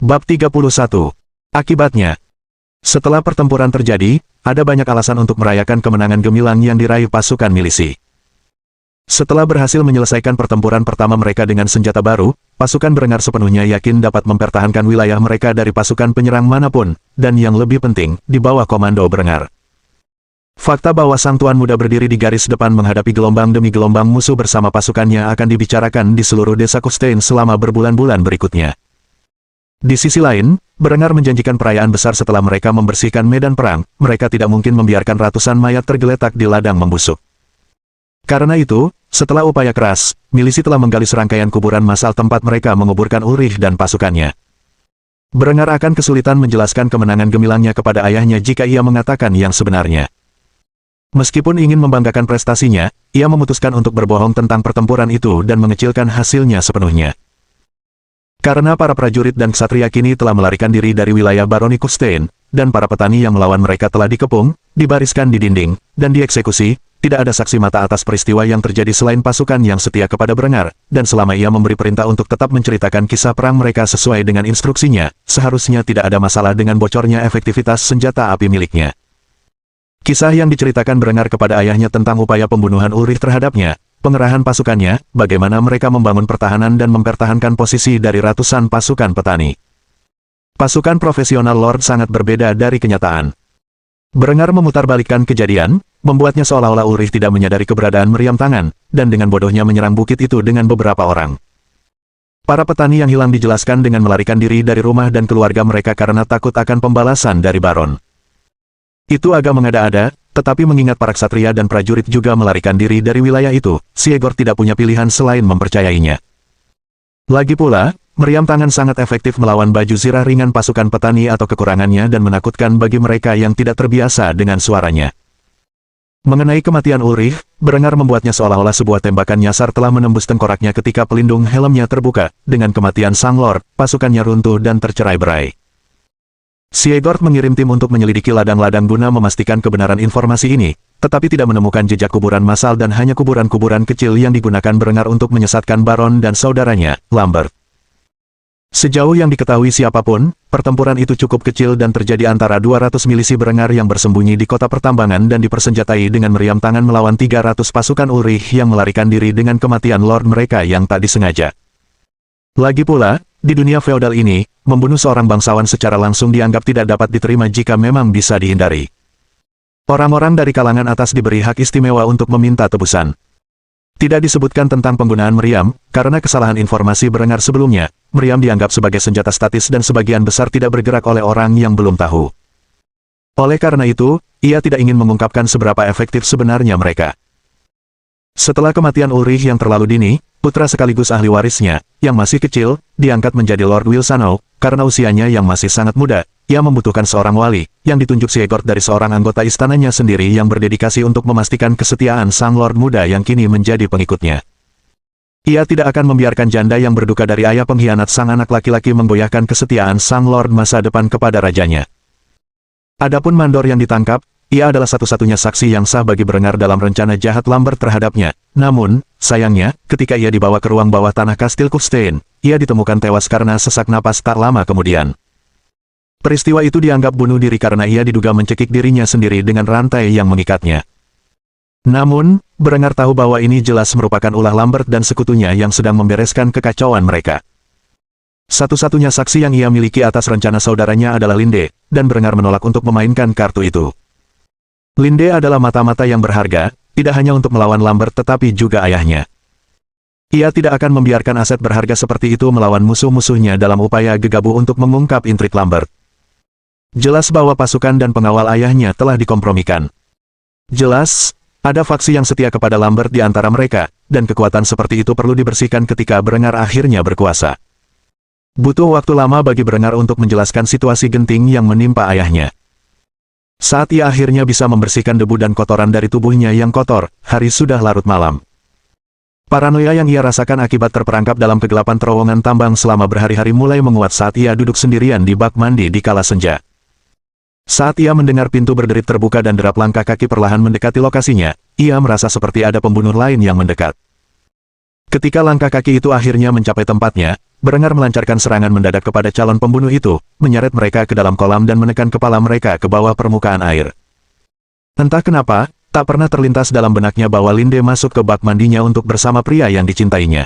Bab 31. Akibatnya. Setelah pertempuran terjadi, ada banyak alasan untuk merayakan kemenangan gemilang yang diraih pasukan milisi. Setelah berhasil menyelesaikan pertempuran pertama mereka dengan senjata baru, pasukan Berengar sepenuhnya yakin dapat mempertahankan wilayah mereka dari pasukan penyerang manapun, dan yang lebih penting, di bawah komando Berengar. Fakta bahwa Sang Tuan Muda berdiri di garis depan menghadapi gelombang demi gelombang musuh bersama pasukannya akan dibicarakan di seluruh desa Kustein selama berbulan-bulan berikutnya. Di sisi lain, Berengar menjanjikan perayaan besar setelah mereka membersihkan medan perang. Mereka tidak mungkin membiarkan ratusan mayat tergeletak di ladang membusuk. Karena itu, setelah upaya keras, milisi telah menggali serangkaian kuburan massal tempat mereka menguburkan Ulrich dan pasukannya. Berengar akan kesulitan menjelaskan kemenangan gemilangnya kepada ayahnya jika ia mengatakan yang sebenarnya. Meskipun ingin membanggakan prestasinya, ia memutuskan untuk berbohong tentang pertempuran itu dan mengecilkan hasilnya sepenuhnya. Karena para prajurit dan ksatria kini telah melarikan diri dari wilayah Baroni Kustein, dan para petani yang melawan mereka telah dikepung, dibariskan di dinding, dan dieksekusi, tidak ada saksi mata atas peristiwa yang terjadi selain pasukan yang setia kepada Berengar, dan selama ia memberi perintah untuk tetap menceritakan kisah perang mereka sesuai dengan instruksinya, seharusnya tidak ada masalah dengan bocornya efektivitas senjata api miliknya. Kisah yang diceritakan Berengar kepada ayahnya tentang upaya pembunuhan Ulrich terhadapnya, pengerahan pasukannya, bagaimana mereka membangun pertahanan dan mempertahankan posisi dari ratusan pasukan petani. Pasukan profesional Lord sangat berbeda dari kenyataan. Berengar memutarbalikkan kejadian, membuatnya seolah-olah Ulrich tidak menyadari keberadaan meriam tangan, dan dengan bodohnya menyerang bukit itu dengan beberapa orang. Para petani yang hilang dijelaskan dengan melarikan diri dari rumah dan keluarga mereka karena takut akan pembalasan dari Baron. Itu agak mengada-ada, tetapi mengingat para ksatria dan prajurit juga melarikan diri dari wilayah itu, Siegor tidak punya pilihan selain mempercayainya. Lagi pula, meriam tangan sangat efektif melawan baju zirah ringan pasukan petani atau kekurangannya dan menakutkan bagi mereka yang tidak terbiasa dengan suaranya. Mengenai kematian Ulrich, Berengar membuatnya seolah-olah sebuah tembakan nyasar telah menembus tengkoraknya ketika pelindung helmnya terbuka. Dengan kematian Sang Lord, pasukannya runtuh dan tercerai-berai. Siegor mengirim tim untuk menyelidiki ladang-ladang guna memastikan kebenaran informasi ini, tetapi tidak menemukan jejak kuburan massal dan hanya kuburan-kuburan kecil yang digunakan Berengar untuk menyesatkan Baron dan saudaranya, Lambert. Sejauh yang diketahui siapapun, pertempuran itu cukup kecil dan terjadi antara 200 milisi Berengar yang bersembunyi di kota pertambangan dan dipersenjatai dengan meriam tangan melawan 300 pasukan Ulrich yang melarikan diri dengan kematian Lord mereka yang tak disengaja. Lagi pula, di dunia feodal ini, membunuh seorang bangsawan secara langsung dianggap tidak dapat diterima jika memang bisa dihindari. Orang-orang dari kalangan atas diberi hak istimewa untuk meminta tebusan. Tidak disebutkan tentang penggunaan meriam, karena kesalahan informasi Berengar sebelumnya, meriam dianggap sebagai senjata statis dan sebagian besar tidak bergerak oleh orang yang belum tahu. Oleh karena itu, ia tidak ingin mengungkapkan seberapa efektif sebenarnya mereka. Setelah kematian Ulrich yang terlalu dini, putra sekaligus ahli warisnya, yang masih kecil, diangkat menjadi Lord Wilsanow. Karena usianya yang masih sangat muda, ia membutuhkan seorang wali, yang ditunjuk Siegor dari seorang anggota istananya sendiri yang berdedikasi untuk memastikan kesetiaan sang Lord muda yang kini menjadi pengikutnya. Ia tidak akan membiarkan janda yang berduka dari ayah pengkhianat sang anak laki-laki menggoyahkan kesetiaan sang Lord masa depan kepada rajanya. Adapun mandor yang ditangkap, ia adalah satu-satunya saksi yang sah bagi Berengar dalam rencana jahat Lambert terhadapnya. Namun, sayangnya, ketika ia dibawa ke ruang bawah tanah Kastil Kustein, ia ditemukan tewas karena sesak napas tak lama kemudian. Peristiwa itu dianggap bunuh diri karena ia diduga mencekik dirinya sendiri dengan rantai yang mengikatnya. Namun, Berengar tahu bahwa ini jelas merupakan ulah Lambert dan sekutunya yang sedang membereskan kekacauan mereka. Satu-satunya saksi yang ia miliki atas rencana saudaranya adalah Linde, dan Berengar menolak untuk memainkan kartu itu. Linde adalah mata-mata yang berharga, tidak hanya untuk melawan Lambert tetapi juga ayahnya. Ia tidak akan membiarkan aset berharga seperti itu melawan musuh-musuhnya dalam upaya gegabah untuk mengungkap intrik Lambert. Jelas bahwa pasukan dan pengawal ayahnya telah dikompromikan. Jelas, ada faksi yang setia kepada Lambert di antara mereka, dan kekuatan seperti itu perlu dibersihkan ketika Berengar akhirnya berkuasa. Butuh waktu lama bagi Berengar untuk menjelaskan situasi genting yang menimpa ayahnya. Saat ia akhirnya bisa membersihkan debu dan kotoran dari tubuhnya yang kotor, hari sudah larut malam. Paranoia yang ia rasakan akibat terperangkap dalam kegelapan terowongan tambang selama berhari-hari mulai menguat saat ia duduk sendirian di bak mandi di kala senja. Saat ia mendengar pintu berderit terbuka dan derap langkah kaki perlahan mendekati lokasinya, ia merasa seperti ada pembunuh lain yang mendekat. Ketika langkah kaki itu akhirnya mencapai tempatnya, Berengar melancarkan serangan mendadak kepada calon pembunuh itu, menyeret mereka ke dalam kolam dan menekan kepala mereka ke bawah permukaan air. Entah kenapa, tak pernah terlintas dalam benaknya bahwa Linde masuk ke bak mandinya untuk bersama pria yang dicintainya.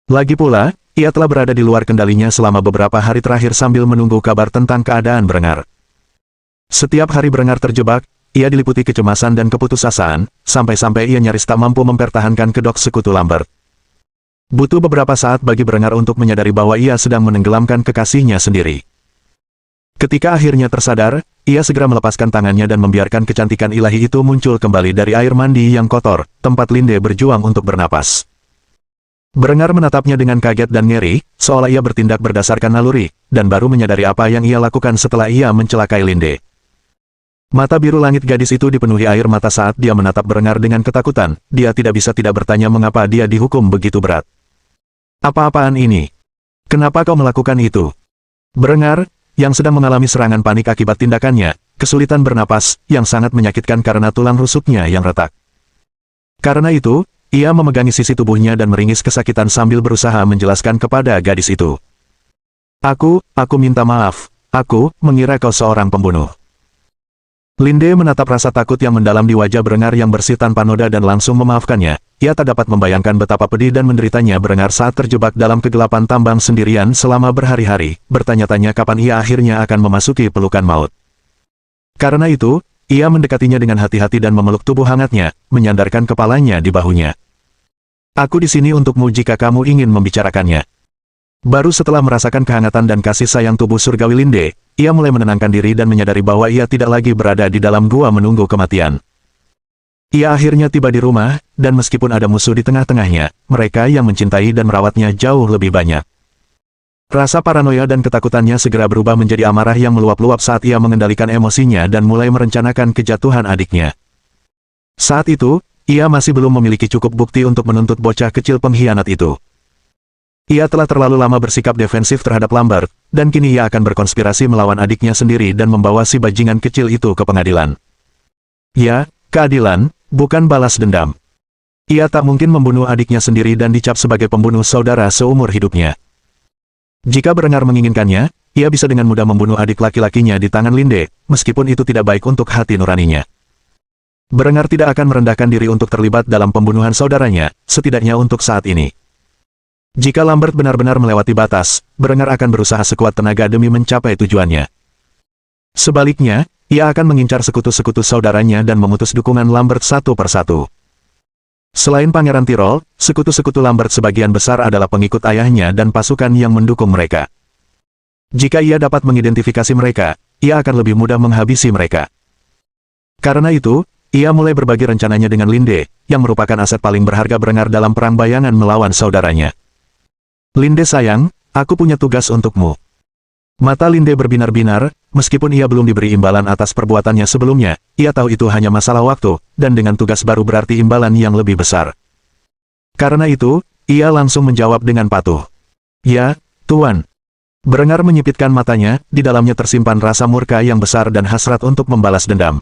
Lagi pula, ia telah berada di luar kendalinya selama beberapa hari terakhir sambil menunggu kabar tentang keadaan Berengar. Setiap hari Berengar terjebak, ia diliputi kecemasan dan keputusasaan, sampai-sampai ia nyaris tak mampu mempertahankan kedok sekutu Lambert. Butuh beberapa saat bagi Berengar untuk menyadari bahwa ia sedang menenggelamkan kekasihnya sendiri. Ketika akhirnya tersadar, ia segera melepaskan tangannya dan membiarkan kecantikan ilahi itu muncul kembali dari air mandi yang kotor, tempat Linde berjuang untuk bernapas. Berengar menatapnya dengan kaget dan ngeri, seolah ia bertindak berdasarkan naluri, dan baru menyadari apa yang ia lakukan setelah ia mencelakai Linde. Mata biru langit gadis itu dipenuhi air mata saat dia menatap Berengar dengan ketakutan. Dia tidak bisa tidak bertanya mengapa dia dihukum begitu berat. Apa-apaan ini? Kenapa kau melakukan itu? Berengar, yang sedang mengalami serangan panik akibat tindakannya, kesulitan bernapas, yang sangat menyakitkan karena tulang rusuknya yang retak. Karena itu, ia memegangi sisi tubuhnya dan meringis kesakitan sambil berusaha menjelaskan kepada gadis itu. Aku minta maaf. Aku mengira kau seorang pembunuh. Linde menatap rasa takut yang mendalam di wajah Berengar yang bersih tanpa noda dan langsung memaafkannya. Ia tak dapat membayangkan betapa pedih dan menderitanya Berengar saat terjebak dalam kegelapan tambang sendirian selama berhari-hari, bertanya-tanya kapan ia akhirnya akan memasuki pelukan maut. Karena itu, ia mendekatinya dengan hati-hati dan memeluk tubuh hangatnya, menyandarkan kepalanya di bahunya. Aku di sini untukmu jika kamu ingin membicarakannya. Baru setelah merasakan kehangatan dan kasih sayang tubuh surgawi Linde, ia mulai menenangkan diri dan menyadari bahwa ia tidak lagi berada di dalam gua menunggu kematian. Ia akhirnya tiba di rumah, dan meskipun ada musuh di tengah-tengahnya, mereka yang mencintai dan merawatnya jauh lebih banyak. Rasa paranoia dan ketakutannya segera berubah menjadi amarah yang meluap-luap saat ia mengendalikan emosinya dan mulai merencanakan kejatuhan adiknya. Saat itu, ia masih belum memiliki cukup bukti untuk menuntut bocah kecil pengkhianat itu. Ia telah terlalu lama bersikap defensif terhadap Lambert, dan kini ia akan berkonspirasi melawan adiknya sendiri dan membawa si bajingan kecil itu ke pengadilan. Ya, keadilan, bukan balas dendam. Ia tak mungkin membunuh adiknya sendiri dan dicap sebagai pembunuh saudara seumur hidupnya. Jika Berengar menginginkannya, ia bisa dengan mudah membunuh adik laki-lakinya di tangan Linde, meskipun itu tidak baik untuk hati nuraninya. Berengar tidak akan merendahkan diri untuk terlibat dalam pembunuhan saudaranya, setidaknya untuk saat ini. Jika Lambert benar-benar melewati batas, Berengar akan berusaha sekuat tenaga demi mencapai tujuannya. Sebaliknya, ia akan mengincar sekutu-sekutu saudaranya dan memutus dukungan Lambert satu persatu. Selain Pangeran Tirol, sekutu-sekutu Lambert sebagian besar adalah pengikut ayahnya dan pasukan yang mendukung mereka. Jika ia dapat mengidentifikasi mereka, ia akan lebih mudah menghabisi mereka. Karena itu, ia mulai berbagi rencananya dengan Linde, yang merupakan aset paling berharga Berengar dalam perang bayangan melawan saudaranya. Linde sayang, aku punya tugas untukmu. Mata Linde berbinar-binar, meskipun ia belum diberi imbalan atas perbuatannya sebelumnya, ia tahu itu hanya masalah waktu, dan dengan tugas baru berarti imbalan yang lebih besar. Karena itu, ia langsung menjawab dengan patuh. Ya, Tuan. Berengar menyipitkan matanya, di dalamnya tersimpan rasa murka yang besar dan hasrat untuk membalas dendam.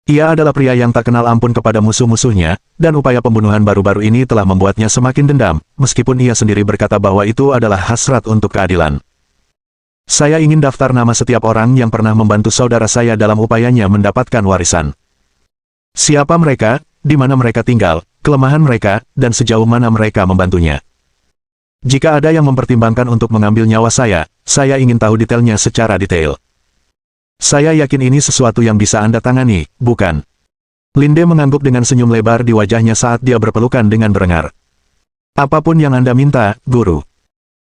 Ia adalah pria yang tak kenal ampun kepada musuh-musuhnya, dan upaya pembunuhan baru-baru ini telah membuatnya semakin dendam, meskipun ia sendiri berkata bahwa itu adalah hasrat untuk keadilan. Saya ingin daftar nama setiap orang yang pernah membantu saudara saya dalam upayanya mendapatkan warisan. Siapa mereka, di mana mereka tinggal, kelemahan mereka, dan sejauh mana mereka membantunya. Jika ada yang mempertimbangkan untuk mengambil nyawa saya ingin tahu detailnya secara detail. Saya yakin ini sesuatu yang bisa Anda tangani, bukan? Linde mengangguk dengan senyum lebar di wajahnya saat dia berpelukan dengan Berengar. Apapun yang Anda minta, Guru.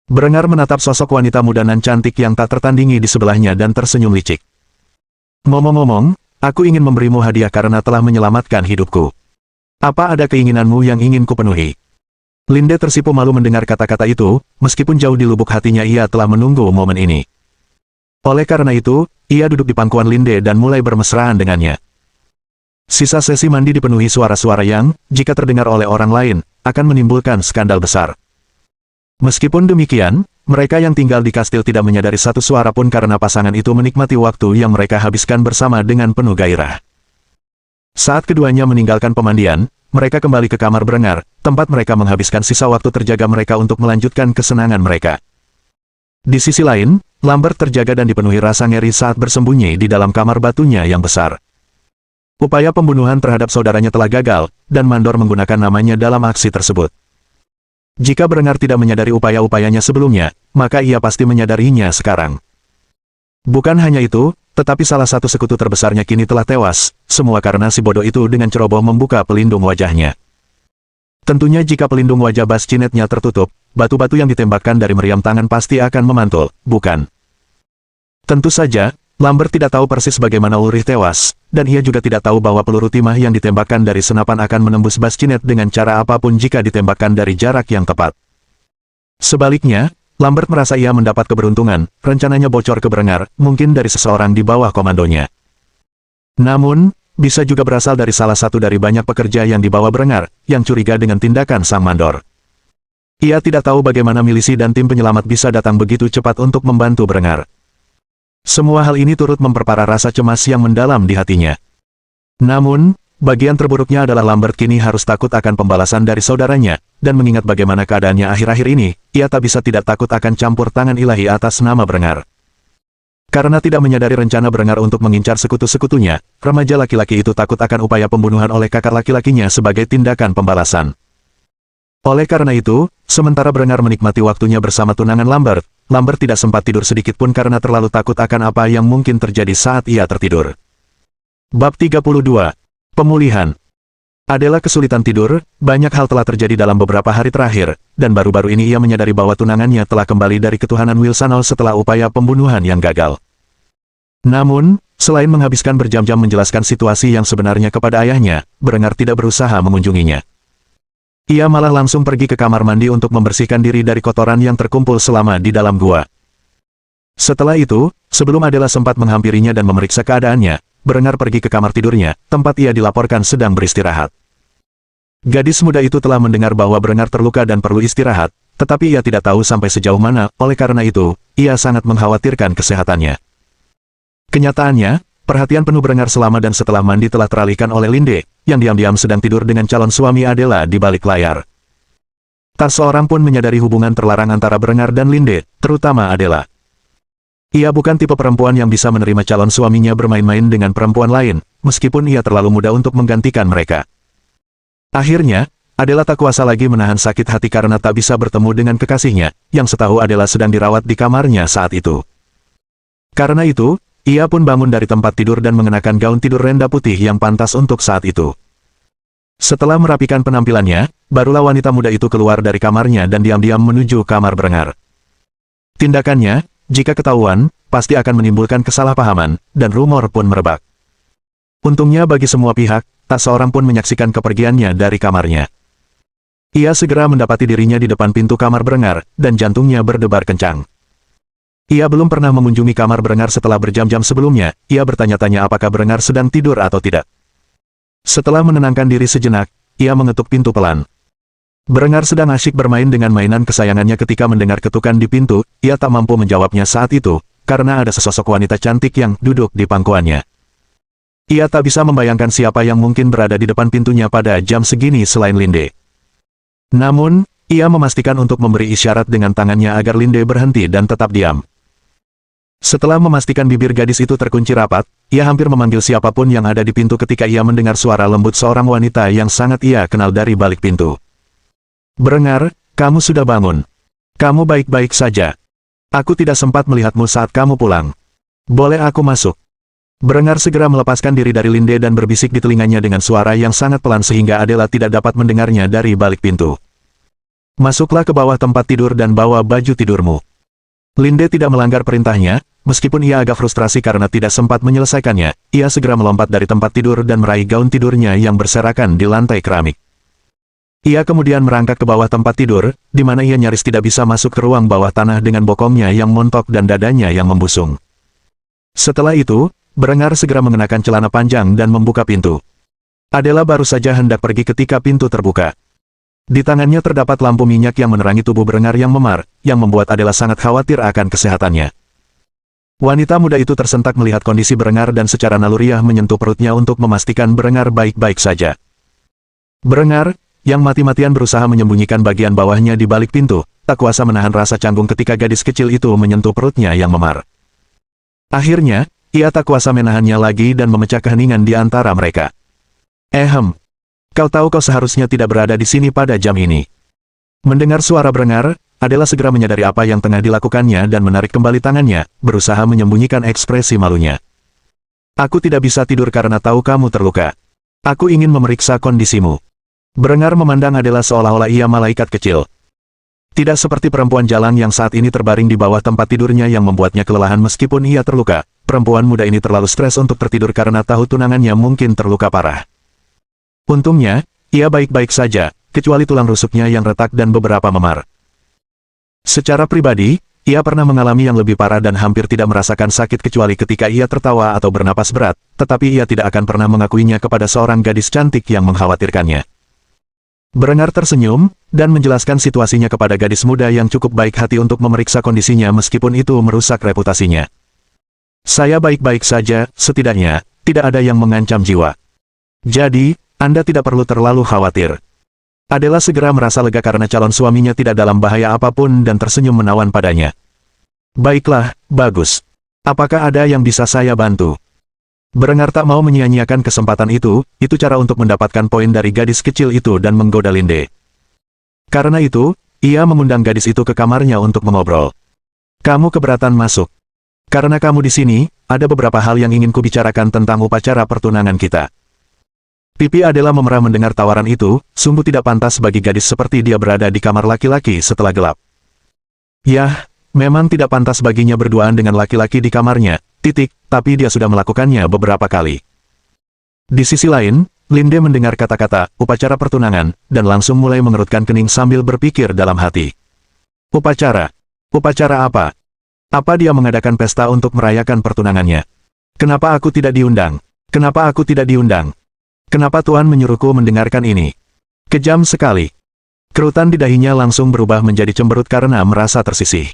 Berengar menatap sosok wanita muda nan cantik yang tak tertandingi di sebelahnya dan tersenyum licik. Ngomong-ngomong, aku ingin memberimu hadiah karena telah menyelamatkan hidupku. Apa ada keinginanmu yang ingin kupenuhi? Linde tersipu malu mendengar kata-kata itu, meskipun jauh di lubuk hatinya ia telah menunggu momen ini. Oleh karena itu, ia duduk di pangkuan Linde dan mulai bermesraan dengannya. Sisa sesi mandi dipenuhi suara-suara yang, jika terdengar oleh orang lain, akan menimbulkan skandal besar. Meskipun demikian, mereka yang tinggal di kastil tidak menyadari satu suara pun karena pasangan itu menikmati waktu yang mereka habiskan bersama dengan penuh gairah. Saat keduanya meninggalkan pemandian, mereka kembali ke kamar Berengar, tempat mereka menghabiskan sisa waktu terjaga mereka untuk melanjutkan kesenangan mereka. Di sisi lain, Lambert terjaga dan dipenuhi rasa ngeri saat bersembunyi di dalam kamar batunya yang besar. Upaya pembunuhan terhadap saudaranya telah gagal, dan Mandor menggunakan namanya dalam aksi tersebut. Jika Berengar tidak menyadari upaya-upayanya sebelumnya, maka ia pasti menyadarinya sekarang. Bukan hanya itu, tetapi salah satu sekutu terbesarnya kini telah tewas, semua karena si bodoh itu dengan ceroboh membuka pelindung wajahnya. Tentunya jika pelindung wajah bascinetnya tertutup, batu-batu yang ditembakkan dari meriam tangan pasti akan memantul, bukan? Tentu saja, Lambert tidak tahu persis bagaimana Ulrich tewas, dan ia juga tidak tahu bahwa peluru timah yang ditembakkan dari senapan akan menembus bascinet dengan cara apapun jika ditembakkan dari jarak yang tepat. Sebaliknya, Lambert merasa ia mendapat keberuntungan, rencananya bocor ke Berengar, mungkin dari seseorang di bawah komandonya. Namun, bisa juga berasal dari salah satu dari banyak pekerja yang dibawa Berengar, yang curiga dengan tindakan sang mandor. Ia tidak tahu bagaimana milisi dan tim penyelamat bisa datang begitu cepat untuk membantu Berengar. Semua hal ini turut memperparah rasa cemas yang mendalam di hatinya. Namun, bagian terburuknya adalah Lambert kini harus takut akan pembalasan dari saudaranya, dan mengingat bagaimana keadaannya akhir-akhir ini, ia tak bisa tidak takut akan campur tangan ilahi atas nama Berengar. Karena tidak menyadari rencana Berengar untuk mengincar sekutu-sekutunya, remaja laki-laki itu takut akan upaya pembunuhan oleh kakak laki-lakinya sebagai tindakan pembalasan. Oleh karena itu, sementara Berengar menikmati waktunya bersama tunangan Lambert, Lambert tidak sempat tidur sedikit pun karena terlalu takut akan apa yang mungkin terjadi saat ia tertidur. Bab 32. Pemulihan. Adela kesulitan tidur, banyak hal telah terjadi dalam beberapa hari terakhir, dan baru-baru ini ia menyadari bahwa tunangannya telah kembali dari ketuhanan Wilsonol setelah upaya pembunuhan yang gagal. Namun, selain menghabiskan berjam-jam menjelaskan situasi yang sebenarnya kepada ayahnya, Berengar tidak berusaha mengunjunginya. Ia malah langsung pergi ke kamar mandi untuk membersihkan diri dari kotoran yang terkumpul selama di dalam gua. Setelah itu, sebelum Adela sempat menghampirinya dan memeriksa keadaannya, Berengar pergi ke kamar tidurnya, tempat ia dilaporkan sedang beristirahat. Gadis muda itu telah mendengar bahwa Berengar terluka dan perlu istirahat, tetapi ia tidak tahu sampai sejauh mana, oleh karena itu, ia sangat mengkhawatirkan kesehatannya. Kenyataannya, perhatian penuh Berengar selama dan setelah mandi telah teralihkan oleh Linde, yang diam-diam sedang tidur dengan calon suami Adela di balik layar. Tak seorang pun menyadari hubungan terlarang antara Berengar dan Linde, terutama Adela. Ia bukan tipe perempuan yang bisa menerima calon suaminya bermain-main dengan perempuan lain, meskipun ia terlalu muda untuk menggantikan mereka. Akhirnya, Adela tak kuasa lagi menahan sakit hati karena tak bisa bertemu dengan kekasihnya, yang setahu Adela sedang dirawat di kamarnya saat itu. Karena itu, ia pun bangun dari tempat tidur dan mengenakan gaun tidur renda putih yang pantas untuk saat itu. Setelah merapikan penampilannya, barulah wanita muda itu keluar dari kamarnya dan diam-diam menuju kamar Berengar. Tindakannya, jika ketahuan, pasti akan menimbulkan kesalahpahaman, dan rumor pun merebak. Untungnya bagi semua pihak, tak seorang pun menyaksikan kepergiannya dari kamarnya. Ia segera mendapati dirinya di depan pintu kamar Berengar, dan jantungnya berdebar kencang. Ia belum pernah mengunjungi kamar Berengar setelah berjam-jam sebelumnya, ia bertanya-tanya apakah Berengar sedang tidur atau tidak. Setelah menenangkan diri sejenak, ia mengetuk pintu pelan. Berengar sedang asyik bermain dengan mainan kesayangannya ketika mendengar ketukan di pintu, ia tak mampu menjawabnya saat itu, karena ada sesosok wanita cantik yang duduk di pangkuannya. Ia tak bisa membayangkan siapa yang mungkin berada di depan pintunya pada jam segini selain Linde. Namun, ia memastikan untuk memberi isyarat dengan tangannya agar Linde berhenti dan tetap diam. Setelah memastikan bibir gadis itu terkunci rapat, ia hampir memanggil siapapun yang ada di pintu ketika ia mendengar suara lembut seorang wanita yang sangat ia kenal dari balik pintu. Berengar, kamu sudah bangun. Kamu baik-baik saja. Aku tidak sempat melihatmu saat kamu pulang. Boleh aku masuk? Berengar segera melepaskan diri dari Linde dan berbisik di telinganya dengan suara yang sangat pelan sehingga Adela tidak dapat mendengarnya dari balik pintu. Masuklah ke bawah tempat tidur dan bawa baju tidurmu. Linde tidak melanggar perintahnya, meskipun ia agak frustrasi karena tidak sempat menyelesaikannya, ia segera melompat dari tempat tidur dan meraih gaun tidurnya yang berserakan di lantai keramik. Ia kemudian merangkak ke bawah tempat tidur, di mana ia nyaris tidak bisa masuk ke ruang bawah tanah dengan bokongnya yang montok dan dadanya yang membusung. Setelah itu, Berengar segera mengenakan celana panjang dan membuka pintu. Adela baru saja hendak pergi ketika pintu terbuka. Di tangannya terdapat lampu minyak yang menerangi tubuh Berengar yang memar, yang membuat Adela sangat khawatir akan kesehatannya. Wanita muda itu tersentak melihat kondisi Berengar dan secara naluriah menyentuh perutnya untuk memastikan Berengar baik-baik saja. Berengar, yang mati-matian berusaha menyembunyikan bagian bawahnya di balik pintu, tak kuasa menahan rasa canggung ketika gadis kecil itu menyentuh perutnya yang memar. Akhirnya, ia tak kuasa menahannya lagi dan memecah keheningan di antara mereka. Kau tahu kau seharusnya tidak berada di sini pada jam ini. Mendengar suara Berengar, Adela segera menyadari apa yang tengah dilakukannya dan menarik kembali tangannya, berusaha menyembunyikan ekspresi malunya. Aku tidak bisa tidur karena tahu kamu terluka. Aku ingin memeriksa kondisimu. Berengar memandang Adela seolah-olah ia malaikat kecil. Tidak seperti perempuan jalan yang saat ini terbaring di bawah tempat tidurnya yang membuatnya kelelahan meskipun ia terluka. Perempuan muda ini terlalu stres untuk tertidur karena tahu tunangannya mungkin terluka parah. Untungnya, ia baik-baik saja, kecuali tulang rusuknya yang retak dan beberapa memar. Secara pribadi, ia pernah mengalami yang lebih parah dan hampir tidak merasakan sakit kecuali ketika ia tertawa atau bernapas berat, tetapi ia tidak akan pernah mengakuinya kepada seorang gadis cantik yang mengkhawatirkannya. Berengar tersenyum, dan menjelaskan situasinya kepada gadis muda yang cukup baik hati untuk memeriksa kondisinya meskipun itu merusak reputasinya. Saya baik-baik saja, setidaknya, tidak ada yang mengancam jiwa. Jadi, Anda tidak perlu terlalu khawatir. Adela segera merasa lega karena calon suaminya tidak dalam bahaya apapun dan tersenyum menawan padanya. Baiklah, bagus. Apakah ada yang bisa saya bantu? Berengar tak mau menyia-nyiakan kesempatan itu cara untuk mendapatkan poin dari gadis kecil itu dan menggoda Linde. Karena itu, ia mengundang gadis itu ke kamarnya untuk mengobrol. Kamu keberatan masuk? Karena kamu di sini, ada beberapa hal yang ingin kubicarakan tentang upacara pertunangan kita. Pipi Adela memerah mendengar tawaran itu, sungguh tidak pantas bagi gadis seperti dia berada di kamar laki-laki setelah gelap. Yah, memang tidak pantas baginya berduaan dengan laki-laki di kamarnya, tapi dia sudah melakukannya beberapa kali. Di sisi lain, Linde mendengar kata-kata, upacara pertunangan, dan langsung mulai mengerutkan kening sambil berpikir dalam hati. Upacara? Upacara apa? Apa dia mengadakan pesta untuk merayakan pertunangannya? Kenapa aku tidak diundang? Kenapa aku tidak diundang? Kenapa Tuhan menyuruhku mendengarkan ini? Kejam sekali. Kerutan di dahinya langsung berubah menjadi cemberut karena merasa tersisih.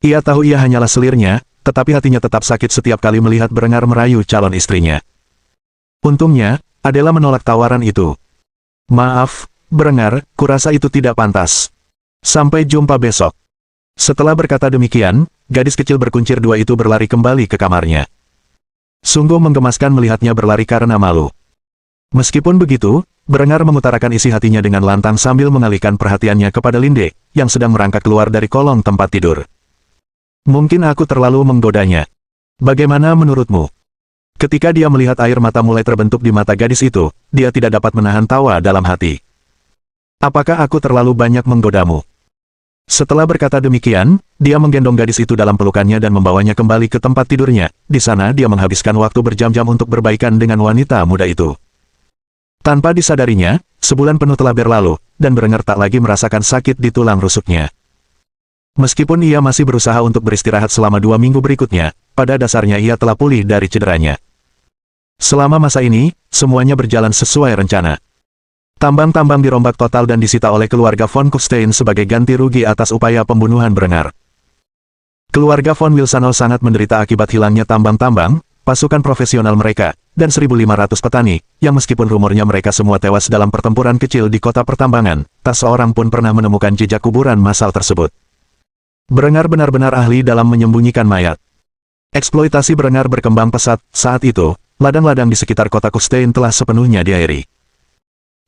Ia tahu ia hanyalah selirnya, tetapi hatinya tetap sakit setiap kali melihat Berengar merayu calon istrinya. Untungnya, Adela menolak tawaran itu. Maaf, Berengar, kurasa itu tidak pantas. Sampai jumpa besok. Setelah berkata demikian, gadis kecil berkuncir dua itu berlari kembali ke kamarnya. Sungguh menggemaskan melihatnya berlari karena malu. Meskipun begitu, Berengar mengutarakan isi hatinya dengan lantang sambil mengalihkan perhatiannya kepada Linde, yang sedang merangkak keluar dari kolong tempat tidur. Mungkin aku terlalu menggodanya. Bagaimana menurutmu? Ketika dia melihat air mata mulai terbentuk di mata gadis itu, dia tidak dapat menahan tawa dalam hati. Apakah aku terlalu banyak menggodamu? Setelah berkata demikian, dia menggendong gadis itu dalam pelukannya dan membawanya kembali ke tempat tidurnya. Di sana dia menghabiskan waktu berjam-jam untuk berbaikan dengan wanita muda itu. Tanpa disadarinya, sebulan penuh telah berlalu, dan Berengar tak lagi merasakan sakit di tulang rusuknya. Meskipun ia masih berusaha untuk beristirahat selama 2 minggu berikutnya, pada dasarnya ia telah pulih dari cederanya. Selama masa ini, semuanya berjalan sesuai rencana. Tambang-tambang dirombak total dan disita oleh keluarga von Kufstein sebagai ganti rugi atas upaya pembunuhan Berengar. Keluarga von Wilsano sangat menderita akibat hilangnya tambang-tambang, pasukan profesional mereka, dan 1.500 petani, yang meskipun rumornya mereka semua tewas dalam pertempuran kecil di kota pertambangan, tak seorang pun pernah menemukan jejak kuburan massal tersebut. Berengar benar-benar ahli dalam menyembunyikan mayat. Eksploitasi Berengar berkembang pesat. Saat itu, ladang-ladang di sekitar kota Kufstein telah sepenuhnya diairi.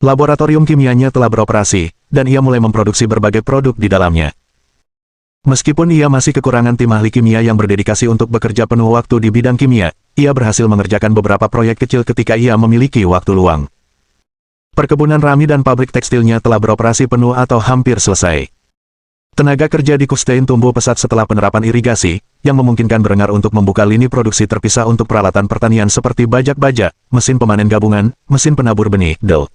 Laboratorium kimianya telah beroperasi, dan ia mulai memproduksi berbagai produk di dalamnya. Meskipun ia masih kekurangan tim ahli kimia yang berdedikasi untuk bekerja penuh waktu di bidang kimia, ia berhasil mengerjakan beberapa proyek kecil ketika ia memiliki waktu luang. Perkebunan rami dan pabrik tekstilnya telah beroperasi penuh atau hampir selesai. Tenaga kerja di Kufstein tumbuh pesat setelah penerapan irigasi, yang memungkinkan Berengar untuk membuka lini produksi terpisah untuk peralatan pertanian seperti bajak-bajak, mesin pemanen gabungan, mesin penabur benih, del.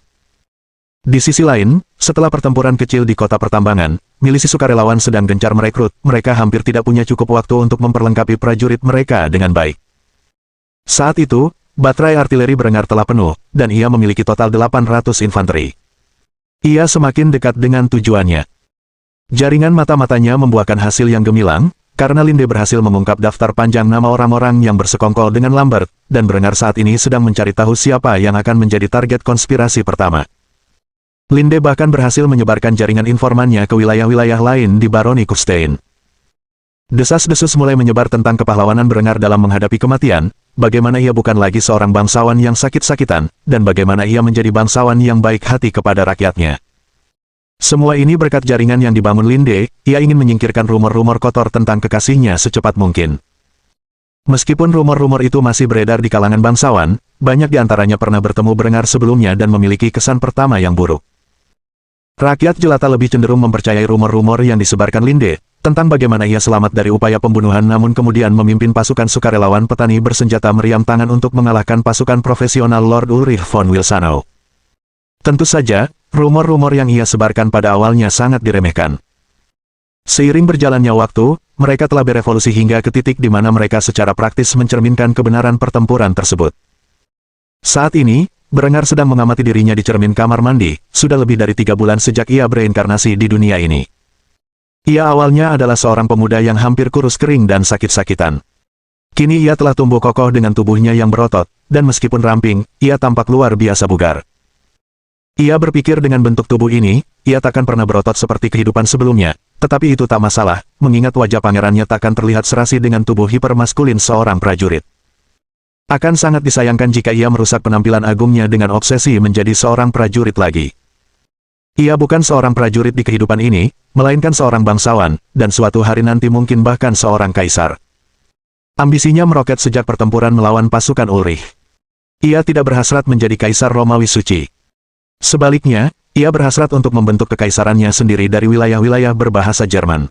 Di sisi lain, setelah pertempuran kecil di kota pertambangan, milisi sukarelawan sedang gencar merekrut, mereka hampir tidak punya cukup waktu untuk memperlengkapi prajurit mereka dengan baik. Saat itu, baterai artileri Berengar telah penuh, dan ia memiliki total 800 infanteri. Ia semakin dekat dengan tujuannya. Jaringan mata-matanya membuahkan hasil yang gemilang, karena Linde berhasil mengungkap daftar panjang nama orang-orang yang bersekongkol dengan Lambert, dan Berengar saat ini sedang mencari tahu siapa yang akan menjadi target konspirasi pertama. Linde bahkan berhasil menyebarkan jaringan informannya ke wilayah-wilayah lain di Baroni Kufstein. Desas-desus mulai menyebar tentang kepahlawanan Berengar dalam menghadapi kematian, bagaimana ia bukan lagi seorang bangsawan yang sakit-sakitan, dan bagaimana ia menjadi bangsawan yang baik hati kepada rakyatnya. Semua ini berkat jaringan yang dibangun Linde, ia ingin menyingkirkan rumor-rumor kotor tentang kekasihnya secepat mungkin. Meskipun rumor-rumor itu masih beredar di kalangan bangsawan, banyak di antaranya pernah bertemu Berengar sebelumnya dan memiliki kesan pertama yang buruk. Rakyat jelata lebih cenderung mempercayai rumor-rumor yang disebarkan Linde, tentang bagaimana ia selamat dari upaya pembunuhan namun kemudian memimpin pasukan sukarelawan petani bersenjata meriam tangan untuk mengalahkan pasukan profesional Lord Ulrich von Wilsanow. Tentu saja, rumor-rumor yang ia sebarkan pada awalnya sangat diremehkan. Seiring berjalannya waktu, mereka telah berevolusi hingga ke titik di mana mereka secara praktis mencerminkan kebenaran pertempuran tersebut. Saat ini, Berengar sedang mengamati dirinya di cermin kamar mandi, sudah lebih dari 3 bulan sejak ia bereinkarnasi di dunia ini. Ia awalnya adalah seorang pemuda yang hampir kurus kering dan sakit-sakitan. Kini ia telah tumbuh kokoh dengan tubuhnya yang berotot, dan meskipun ramping, ia tampak luar biasa bugar. Ia berpikir dengan bentuk tubuh ini, ia takkan pernah berotot seperti kehidupan sebelumnya, tetapi itu tak masalah, mengingat wajah pangerannya takkan terlihat serasi dengan tubuh hipermaskulin seorang prajurit. Akan sangat disayangkan jika ia merusak penampilan agungnya dengan obsesi menjadi seorang prajurit lagi. Ia bukan seorang prajurit di kehidupan ini, melainkan seorang bangsawan, dan suatu hari nanti mungkin bahkan seorang kaisar. Ambisinya meroket sejak pertempuran melawan pasukan Ulrich. Ia tidak berhasrat menjadi kaisar Romawi suci. Sebaliknya, ia berhasrat untuk membentuk kekaisarannya sendiri dari wilayah-wilayah berbahasa Jerman.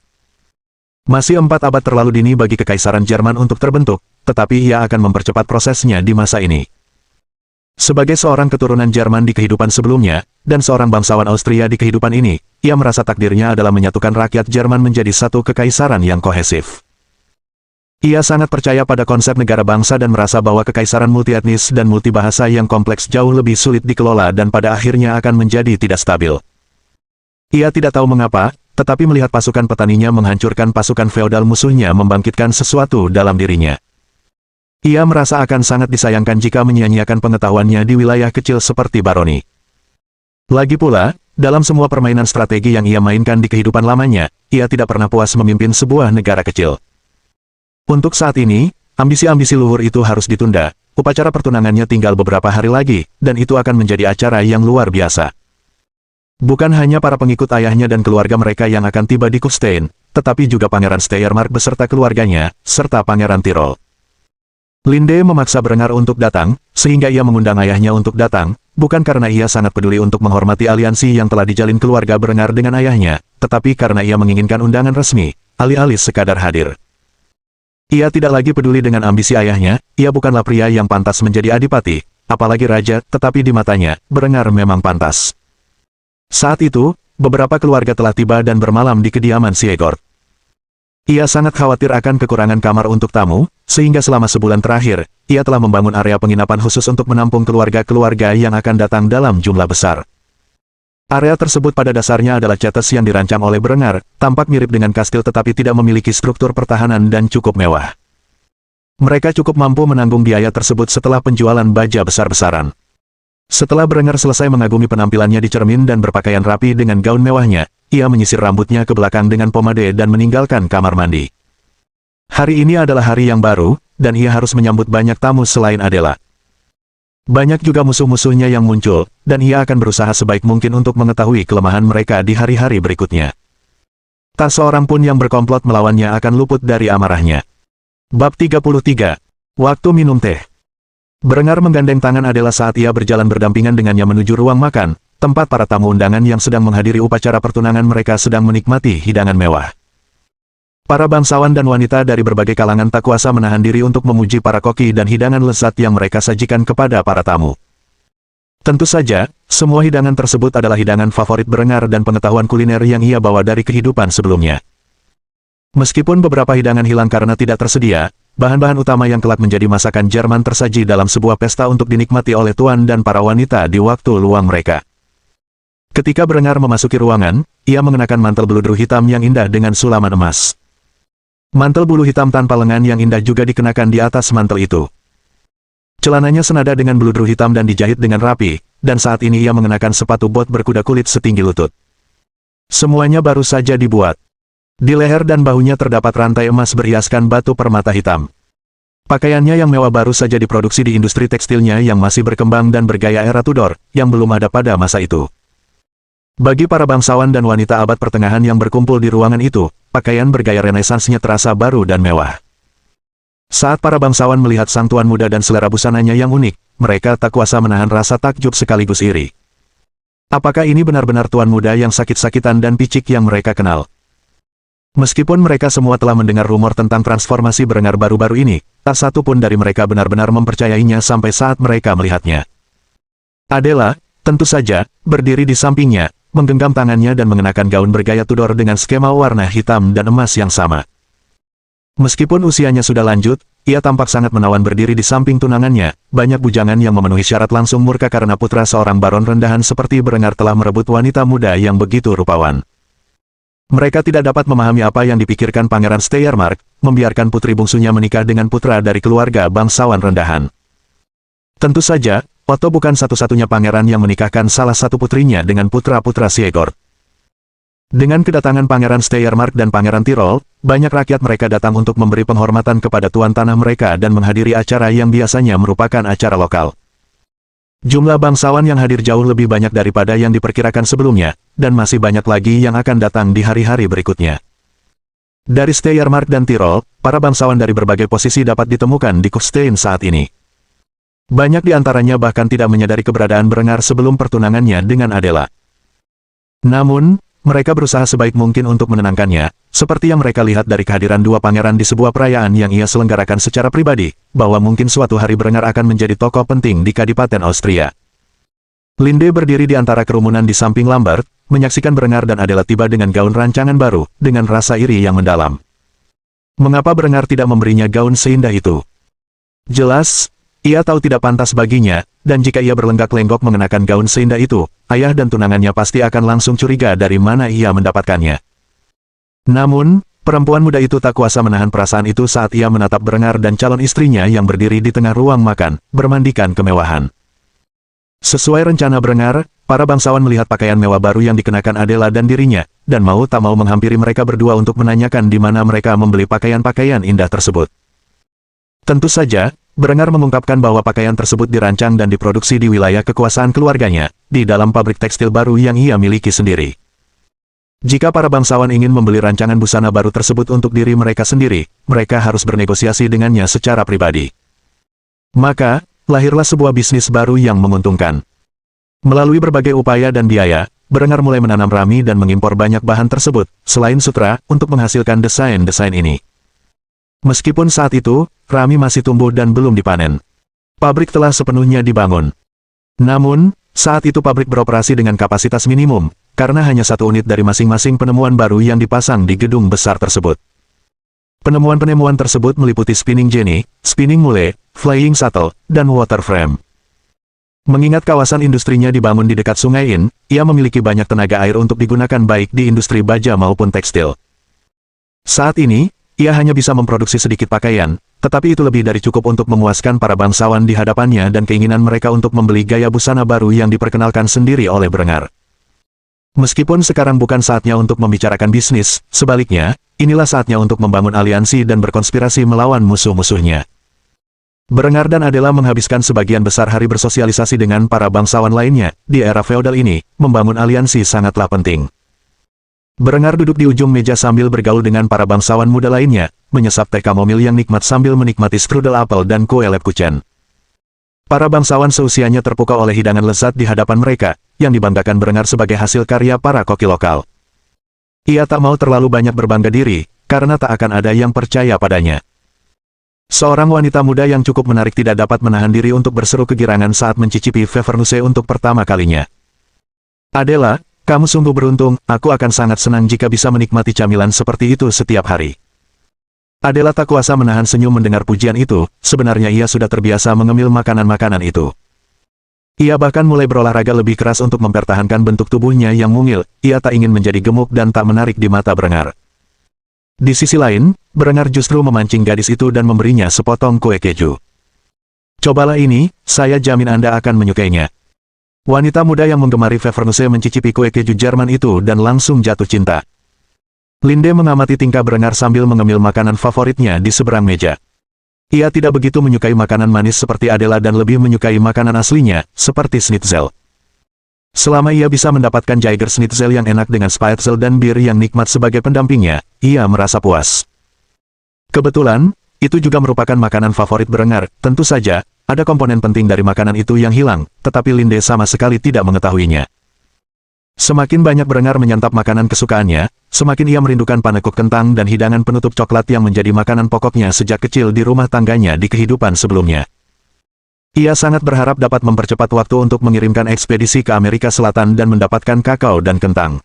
Masih 4 abad terlalu dini bagi kekaisaran Jerman untuk terbentuk, tetapi ia akan mempercepat prosesnya di masa ini. Sebagai seorang keturunan Jerman di kehidupan sebelumnya, dan seorang bangsawan Austria di kehidupan ini, ia merasa takdirnya adalah menyatukan rakyat Jerman menjadi satu kekaisaran yang kohesif. Ia sangat percaya pada konsep negara bangsa dan merasa bahwa kekaisaran multietnis dan multibahasa yang kompleks jauh lebih sulit dikelola dan pada akhirnya akan menjadi tidak stabil. Ia tidak tahu mengapa, tetapi melihat pasukan petaninya menghancurkan pasukan feodal musuhnya membangkitkan sesuatu dalam dirinya. Ia merasa akan sangat disayangkan jika menyia-nyiakan pengetahuannya di wilayah kecil seperti Baroni. Lagi pula, dalam semua permainan strategi yang ia mainkan di kehidupan lamanya, ia tidak pernah puas memimpin sebuah negara kecil. Untuk saat ini, ambisi-ambisi luhur itu harus ditunda, upacara pertunangannya tinggal beberapa hari lagi, dan itu akan menjadi acara yang luar biasa. Bukan hanya para pengikut ayahnya dan keluarga mereka yang akan tiba di Kufstein, tetapi juga Pangeran Steiermark beserta keluarganya, serta Pangeran Tirol. Linde memaksa Berengar untuk datang, sehingga ia mengundang ayahnya untuk datang, bukan karena ia sangat peduli untuk menghormati aliansi yang telah dijalin keluarga Berengar dengan ayahnya, tetapi karena ia menginginkan undangan resmi, alih-alih sekadar hadir. Ia tidak lagi peduli dengan ambisi ayahnya, ia bukanlah pria yang pantas menjadi adipati, apalagi raja, tetapi di matanya, Berengar memang pantas. Saat itu, beberapa keluarga telah tiba dan bermalam di kediaman Siegord. Ia sangat khawatir akan kekurangan kamar untuk tamu, sehingga selama sebulan terakhir, ia telah membangun area penginapan khusus untuk menampung keluarga-keluarga yang akan datang dalam jumlah besar. Area tersebut pada dasarnya adalah cetes yang dirancang oleh Berengar, tampak mirip dengan kastil tetapi tidak memiliki struktur pertahanan dan cukup mewah. Mereka cukup mampu menanggung biaya tersebut setelah penjualan baja besar-besaran. Setelah Berengar selesai mengagumi penampilannya di cermin dan berpakaian rapi dengan gaun mewahnya, ia menyisir rambutnya ke belakang dengan pomade dan meninggalkan kamar mandi. Hari ini adalah hari yang baru, dan ia harus menyambut banyak tamu selain Adela. Banyak juga musuh-musuhnya yang muncul, dan ia akan berusaha sebaik mungkin untuk mengetahui kelemahan mereka di hari-hari berikutnya. Tak seorang pun yang berkomplot melawannya akan luput dari amarahnya. Bab 33. Waktu minum teh. Berengar menggandeng tangan Adela saat ia berjalan berdampingan dengannya menuju ruang makan, tempat para tamu undangan yang sedang menghadiri upacara pertunangan mereka sedang menikmati hidangan mewah. Para bangsawan dan wanita dari berbagai kalangan tak kuasa menahan diri untuk memuji para koki dan hidangan lezat yang mereka sajikan kepada para tamu. Tentu saja, semua hidangan tersebut adalah hidangan favorit Berengar dan pengetahuan kuliner yang ia bawa dari kehidupan sebelumnya. Meskipun beberapa hidangan hilang karena tidak tersedia, bahan-bahan utama yang kelak menjadi masakan Jerman tersaji dalam sebuah pesta untuk dinikmati oleh tuan dan para wanita di waktu luang mereka. Ketika Berengar memasuki ruangan, ia mengenakan mantel beludru hitam yang indah dengan sulaman emas. Mantel bulu hitam tanpa lengan yang indah juga dikenakan di atas mantel itu. Celananya senada dengan beludru hitam dan dijahit dengan rapi, dan saat ini ia mengenakan sepatu bot berkuda kulit setinggi lutut. Semuanya baru saja dibuat. Di leher dan bahunya terdapat rantai emas berhiaskan batu permata hitam. Pakaiannya yang mewah baru saja diproduksi di industri tekstilnya yang masih berkembang dan bergaya era Tudor, yang belum ada pada masa itu. Bagi para bangsawan dan wanita abad pertengahan yang berkumpul di ruangan itu, pakaian bergaya renaissansnya terasa baru dan mewah. Saat para bangsawan melihat sang tuan muda dan selera busananya yang unik, mereka tak kuasa menahan rasa takjub sekaligus iri. Apakah ini benar-benar tuan muda yang sakit-sakitan dan picik yang mereka kenal? Meskipun mereka semua telah mendengar rumor tentang transformasi Berengar baru-baru ini, tak satu pun dari mereka benar-benar mempercayainya sampai saat mereka melihatnya. Adela, tentu saja, berdiri di sampingnya, menggenggam tangannya dan mengenakan gaun bergaya Tudor dengan skema warna hitam dan emas yang sama. Meskipun usianya sudah lanjut, ia tampak sangat menawan berdiri di samping tunangannya. Banyak bujangan yang memenuhi syarat langsung murka karena putra seorang baron rendahan seperti Berengar telah merebut wanita muda yang begitu rupawan. Mereka tidak dapat memahami apa yang dipikirkan Pangeran Steiermark, membiarkan putri bungsunya menikah dengan putra dari keluarga bangsawan rendahan. Tentu saja, Otto bukan satu-satunya pangeran yang menikahkan salah satu putrinya dengan putra-putra Siegord. Dengan kedatangan Pangeran Steiermark dan Pangeran Tirol, banyak rakyat mereka datang untuk memberi penghormatan kepada tuan tanah mereka dan menghadiri acara yang biasanya merupakan acara lokal. Jumlah bangsawan yang hadir jauh lebih banyak daripada yang diperkirakan sebelumnya, dan masih banyak lagi yang akan datang di hari-hari berikutnya. Dari Steiermark dan Tirol, para bangsawan dari berbagai posisi dapat ditemukan di Kufstein saat ini. Banyak di antaranya bahkan tidak menyadari keberadaan Berengar sebelum pertunangannya dengan Adela. Namun, mereka berusaha sebaik mungkin untuk menenangkannya, seperti yang mereka lihat dari kehadiran dua pangeran di sebuah perayaan yang ia selenggarakan secara pribadi, bahwa mungkin suatu hari Berengar akan menjadi tokoh penting di Kadipaten Austria. Linde berdiri di antara kerumunan di samping Lambert, menyaksikan Berengar dan Adela tiba dengan gaun rancangan baru, dengan rasa iri yang mendalam. Mengapa Berengar tidak memberinya gaun seindah itu? Jelas, ia tahu tidak pantas baginya, dan jika ia berlenggak-lenggok mengenakan gaun seindah itu, ayah dan tunangannya pasti akan langsung curiga dari mana ia mendapatkannya. Namun, perempuan muda itu tak kuasa menahan perasaan itu saat ia menatap Berengar dan calon istrinya yang berdiri di tengah ruang makan, bermandikan kemewahan. Sesuai rencana Berengar, para bangsawan melihat pakaian mewah baru yang dikenakan Adela dan dirinya, dan mau tak mau menghampiri mereka berdua untuk menanyakan di mana mereka membeli pakaian-pakaian indah tersebut. Tentu saja, Berengar mengungkapkan bahwa pakaian tersebut dirancang dan diproduksi di wilayah kekuasaan keluarganya, di dalam pabrik tekstil baru yang ia miliki sendiri. Jika para bangsawan ingin membeli rancangan busana baru tersebut untuk diri mereka sendiri, mereka harus bernegosiasi dengannya secara pribadi. Maka, lahirlah sebuah bisnis baru yang menguntungkan. Melalui berbagai upaya dan biaya, Berengar mulai menanam rami dan mengimpor banyak bahan tersebut, selain sutra, untuk menghasilkan desain-desain ini. Meskipun saat itu, rami masih tumbuh dan belum dipanen. Pabrik telah sepenuhnya dibangun. Namun, saat itu pabrik beroperasi dengan kapasitas minimum, karena hanya satu unit dari masing-masing penemuan baru yang dipasang di gedung besar tersebut. Penemuan-penemuan tersebut meliputi spinning jenny, spinning mule, flying shuttle, dan water frame. Mengingat kawasan industrinya dibangun di dekat Sungai Inn, ia memiliki banyak tenaga air untuk digunakan baik di industri baja maupun tekstil. Saat ini, ia hanya bisa memproduksi sedikit pakaian, tetapi itu lebih dari cukup untuk memuaskan para bangsawan di hadapannya dan keinginan mereka untuk membeli gaya busana baru yang diperkenalkan sendiri oleh Berengar. Meskipun sekarang bukan saatnya untuk membicarakan bisnis, sebaliknya, inilah saatnya untuk membangun aliansi dan berkonspirasi melawan musuh-musuhnya. Berengar dan Adela menghabiskan sebagian besar hari bersosialisasi dengan para bangsawan lainnya. Di era feodal ini, membangun aliansi sangatlah penting. Berengar duduk di ujung meja sambil bergaul dengan para bangsawan muda lainnya, menyesap teh kamomil yang nikmat sambil menikmati strudel apel dan kue Lebkuchen. Para bangsawan seusianya terpukau oleh hidangan lezat di hadapan mereka, yang dibanggakan Berengar sebagai hasil karya para koki lokal. Ia tak mau terlalu banyak berbangga diri, karena tak akan ada yang percaya padanya. Seorang wanita muda yang cukup menarik tidak dapat menahan diri untuk berseru kegirangan saat mencicipi Pfeffernusse untuk pertama kalinya. Adela, kamu sungguh beruntung, aku akan sangat senang jika bisa menikmati camilan seperti itu setiap hari. Adela tak kuasa menahan senyum mendengar pujian itu, sebenarnya ia sudah terbiasa mengemil makanan-makanan itu. Ia bahkan mulai berolahraga lebih keras untuk mempertahankan bentuk tubuhnya yang mungil, ia tak ingin menjadi gemuk dan tak menarik di mata Berengar. Di sisi lain, Berengar justru memancing gadis itu dan memberinya sepotong kue keju. Cobalah ini, saya jamin Anda akan menyukainya. Wanita muda yang menggemari Pfeffernusse mencicipi kue keju Jerman itu dan langsung jatuh cinta. Linde mengamati tingkah Berengar sambil mengemil makanan favoritnya di seberang meja. Ia tidak begitu menyukai makanan manis seperti Adela dan lebih menyukai makanan aslinya, seperti schnitzel. Selama ia bisa mendapatkan Jaeger schnitzel yang enak dengan spitzel dan bir yang nikmat sebagai pendampingnya, ia merasa puas. Kebetulan, itu juga merupakan makanan favorit Berengar. Tentu saja, ada komponen penting dari makanan itu yang hilang, tetapi Linde sama sekali tidak mengetahuinya. Semakin banyak Berengar menyantap makanan kesukaannya, semakin ia merindukan panekuk kentang dan hidangan penutup coklat yang menjadi makanan pokoknya sejak kecil di rumah tangganya di kehidupan sebelumnya. Ia sangat berharap dapat mempercepat waktu untuk mengirimkan ekspedisi ke Amerika Selatan dan mendapatkan kakao dan kentang.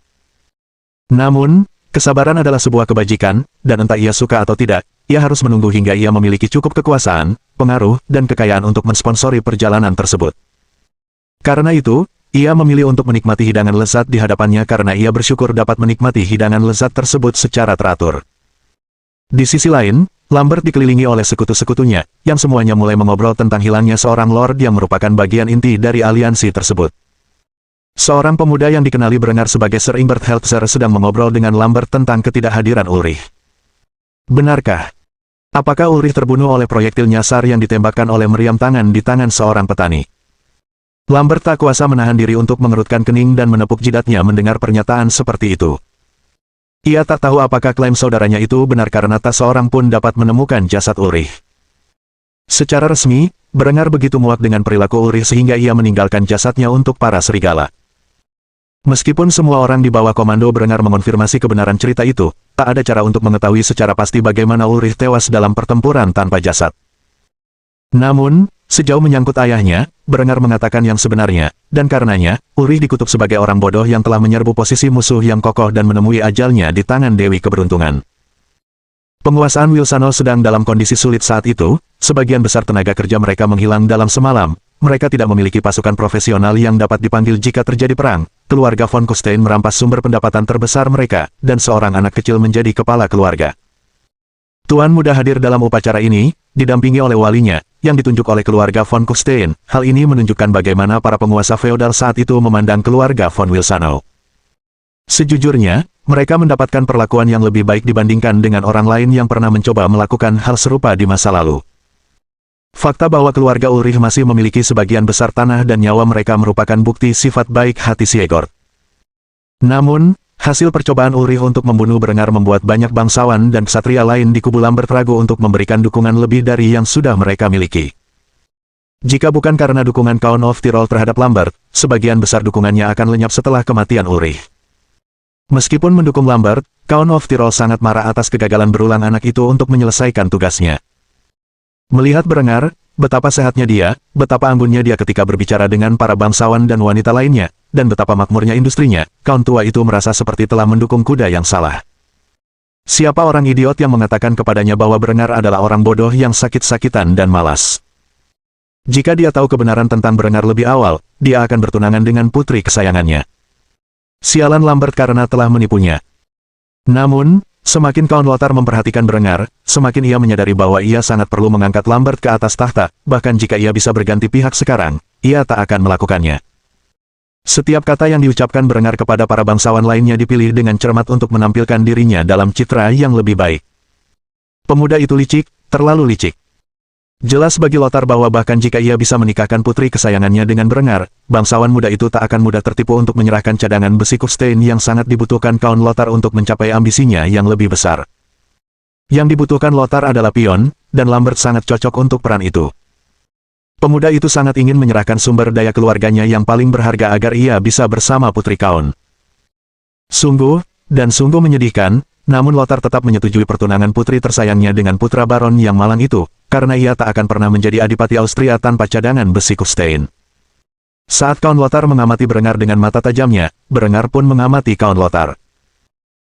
Namun, kesabaran adalah sebuah kebajikan, dan entah ia suka atau tidak, ia harus menunggu hingga ia memiliki cukup kekuasaan, pengaruh, dan kekayaan untuk mensponsori perjalanan tersebut. Karena itu, ia memilih untuk menikmati hidangan lezat di hadapannya karena ia bersyukur dapat menikmati hidangan lezat tersebut secara teratur. Di sisi lain, Lambert dikelilingi oleh sekutu-sekutunya, yang semuanya mulai mengobrol tentang hilangnya seorang lord yang merupakan bagian inti dari aliansi tersebut. Seorang pemuda yang dikenali Berengar sebagai Sir Ingbert Heltzer sedang mengobrol dengan Lambert tentang ketidakhadiran Ulrich. Benarkah? Apakah Ulrich terbunuh oleh proyektil nyasar yang ditembakkan oleh meriam tangan di tangan seorang petani? Lambert tak kuasa menahan diri untuk mengerutkan kening dan menepuk jidatnya mendengar pernyataan seperti itu. Ia tak tahu apakah klaim saudaranya itu benar karena tak seorang pun dapat menemukan jasad Ulrich. Secara resmi, Berengar begitu muak dengan perilaku Ulrich sehingga ia meninggalkan jasadnya untuk para serigala. Meskipun semua orang di bawah komando Berengar mengonfirmasi kebenaran cerita itu, tak ada cara untuk mengetahui secara pasti bagaimana Ulrich tewas dalam pertempuran tanpa jasad. Namun, sejauh menyangkut ayahnya, Berengar mengatakan yang sebenarnya, dan karenanya, Ulrich dikutuk sebagai orang bodoh yang telah menyerbu posisi musuh yang kokoh dan menemui ajalnya di tangan Dewi Keberuntungan. Penguasaan Wilsano sedang dalam kondisi sulit saat itu, sebagian besar tenaga kerja mereka menghilang dalam semalam, mereka tidak memiliki pasukan profesional yang dapat dipanggil jika terjadi perang, keluarga von Kufstein merampas sumber pendapatan terbesar mereka, dan seorang anak kecil menjadi kepala keluarga. Tuan muda hadir dalam upacara ini, didampingi oleh walinya, yang ditunjuk oleh keluarga von Kufstein. Hal ini menunjukkan bagaimana para penguasa feodal saat itu memandang keluarga von Wilsano. Sejujurnya, mereka mendapatkan perlakuan yang lebih baik dibandingkan dengan orang lain yang pernah mencoba melakukan hal serupa di masa lalu. Fakta bahwa keluarga Ulrich masih memiliki sebagian besar tanah dan nyawa mereka merupakan bukti sifat baik hati Siegfried. Namun, hasil percobaan Ulrich untuk membunuh Berengar membuat banyak bangsawan dan ksatria lain di kubu Lambert ragu untuk memberikan dukungan lebih dari yang sudah mereka miliki. Jika bukan karena dukungan Count of Tyrol terhadap Lambert, sebagian besar dukungannya akan lenyap setelah kematian Ulrich. Meskipun mendukung Lambert, Count of Tyrol sangat marah atas kegagalan berulang anak itu untuk menyelesaikan tugasnya. Melihat Berengar, betapa sehatnya dia, betapa anggunnya dia ketika berbicara dengan para bangsawan dan wanita lainnya, dan betapa makmurnya industrinya, Count tua itu merasa seperti telah mendukung kuda yang salah. Siapa orang idiot yang mengatakan kepadanya bahwa Berengar adalah orang bodoh yang sakit-sakitan dan malas? Jika dia tahu kebenaran tentang Berengar lebih awal, dia akan bertunangan dengan putri kesayangannya. Sialan Lambert karena telah menipunya. Namun, semakin Count Lothar memperhatikan Berengar, semakin ia menyadari bahwa ia sangat perlu mengangkat Lambert ke atas tahta, bahkan jika ia bisa berganti pihak sekarang, ia tak akan melakukannya. Setiap kata yang diucapkan Berengar kepada para bangsawan lainnya dipilih dengan cermat untuk menampilkan dirinya dalam citra yang lebih baik. Pemuda itu licik, terlalu licik. Jelas bagi Lothar bahwa bahkan jika ia bisa menikahkan putri kesayangannya dengan Berengar, bangsawan muda itu tak akan mudah tertipu untuk menyerahkan cadangan besi Kufstein yang sangat dibutuhkan Count Lothar untuk mencapai ambisinya yang lebih besar. Yang dibutuhkan Lothar adalah pion, dan Lambert sangat cocok untuk peran itu. Pemuda itu sangat ingin menyerahkan sumber daya keluarganya yang paling berharga agar ia bisa bersama putri Count. Sungguh menyedihkan, namun Lothar tetap menyetujui pertunangan putri tersayangnya dengan putra baron yang malang itu, karena ia tak akan pernah menjadi adipati Austria tanpa cadangan besi Kufstein. Saat Count Lothar mengamati Berengar dengan mata tajamnya, Berengar pun mengamati Count Lothar.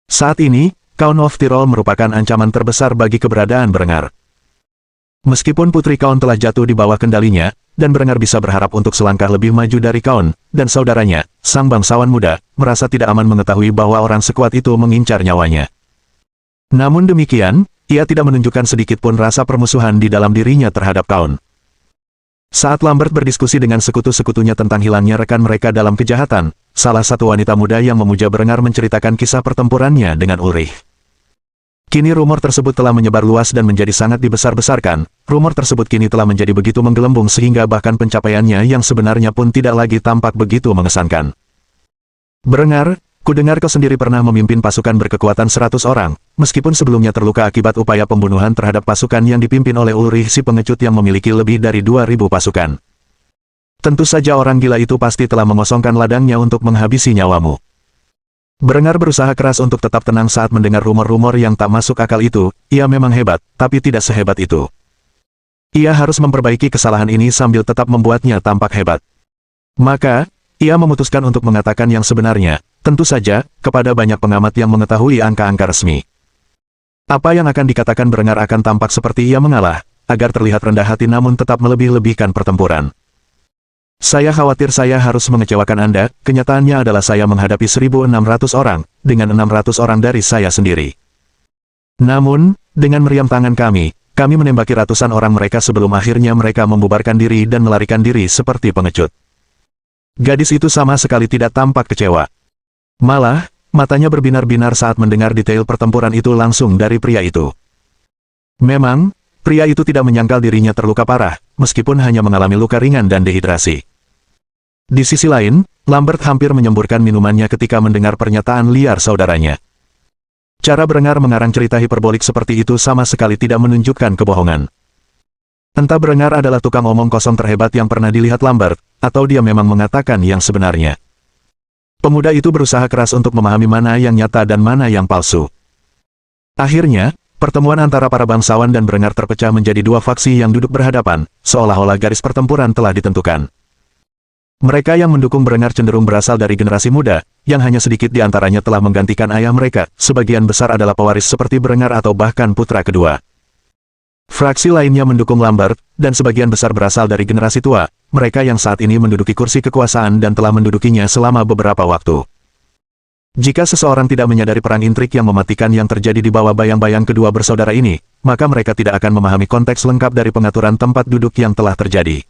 Saat ini, Count of Tyrol merupakan ancaman terbesar bagi keberadaan Berengar. Meskipun putri Count telah jatuh di bawah kendalinya, dan Berengar bisa berharap untuk selangkah lebih maju dari Count, dan saudaranya, sang bangsawan muda, merasa tidak aman mengetahui bahwa orang sekuat itu mengincar nyawanya. Namun demikian, ia tidak menunjukkan sedikit pun rasa permusuhan di dalam dirinya terhadap Count. Saat Lambert berdiskusi dengan sekutu-sekutunya tentang hilangnya rekan mereka dalam kejahatan, salah satu wanita muda yang memuja Berengar menceritakan kisah pertempurannya dengan Ulrich. Kini rumor tersebut telah menyebar luas dan menjadi sangat dibesar-besarkan. Rumor tersebut kini telah menjadi begitu menggelembung sehingga bahkan pencapaiannya yang sebenarnya pun tidak lagi tampak begitu mengesankan. Berengar, kudengar kau sendiri pernah memimpin pasukan berkekuatan 100 orang, meskipun sebelumnya terluka akibat upaya pembunuhan terhadap pasukan yang dipimpin oleh Ulrich si pengecut yang memiliki lebih dari 2.000 pasukan. Tentu saja orang gila itu pasti telah mengosongkan ladangnya untuk menghabisi nyawamu. Berengar berusaha keras untuk tetap tenang saat mendengar rumor-rumor yang tak masuk akal itu. Ia memang hebat, tapi tidak sehebat itu. Ia harus memperbaiki kesalahan ini sambil tetap membuatnya tampak hebat. Maka, ia memutuskan untuk mengatakan yang sebenarnya, tentu saja, kepada banyak pengamat yang mengetahui angka-angka resmi. Apa yang akan dikatakan Berengar akan tampak seperti ia mengalah, agar terlihat rendah hati namun tetap melebih-lebihkan pertempuran. Saya khawatir saya harus mengecewakan Anda, kenyataannya adalah saya menghadapi 1.600 orang, dengan 600 orang dari saya sendiri. Namun, dengan meriam tangan kami menembaki ratusan orang mereka sebelum akhirnya mereka membubarkan diri dan melarikan diri seperti pengecut. Gadis itu sama sekali tidak tampak kecewa. Malah, matanya berbinar-binar saat mendengar detail pertempuran itu langsung dari pria itu. Memang, pria itu tidak menyangkal dirinya terluka parah, meskipun hanya mengalami luka ringan dan dehidrasi. Di sisi lain, Lambert hampir menyemburkan minumannya ketika mendengar pernyataan liar saudaranya. Cara Berengar mengarang cerita hiperbolik seperti itu sama sekali tidak menunjukkan kebohongan. Entah Berengar adalah tukang omong kosong terhebat yang pernah dilihat Lambert, atau dia memang mengatakan yang sebenarnya. Pemuda itu berusaha keras untuk memahami mana yang nyata dan mana yang palsu. Akhirnya, pertemuan antara para bangsawan dan Berengar terpecah menjadi dua faksi yang duduk berhadapan, seolah-olah garis pertempuran telah ditentukan. Mereka yang mendukung Berengar cenderung berasal dari generasi muda, yang hanya sedikit di antaranya telah menggantikan ayah mereka, sebagian besar adalah pewaris seperti Berengar atau bahkan putra kedua. Fraksi lainnya mendukung Lambert, dan sebagian besar berasal dari generasi tua, mereka yang saat ini menduduki kursi kekuasaan dan telah mendudukinya selama beberapa waktu. Jika seseorang tidak menyadari perang intrik yang mematikan yang terjadi di bawah bayang-bayang kedua bersaudara ini, maka mereka tidak akan memahami konteks lengkap dari pengaturan tempat duduk yang telah terjadi.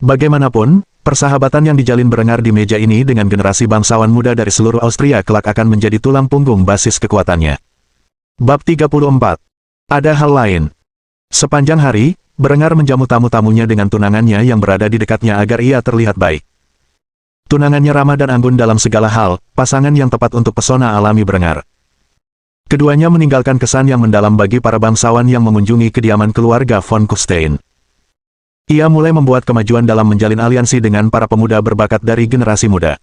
Bagaimanapun, persahabatan yang dijalin Berengar di meja ini dengan generasi bangsawan muda dari seluruh Austria kelak akan menjadi tulang punggung basis kekuatannya. Bab 34. Ada hal lain. Sepanjang hari, Berengar menjamu tamu-tamunya dengan tunangannya yang berada di dekatnya agar ia terlihat baik. Tunangannya ramah dan anggun dalam segala hal, pasangan yang tepat untuk pesona alami Berengar. Keduanya meninggalkan kesan yang mendalam bagi para bangsawan yang mengunjungi kediaman keluarga von Kufstein. Ia mulai membuat kemajuan dalam menjalin aliansi dengan para pemuda berbakat dari generasi muda.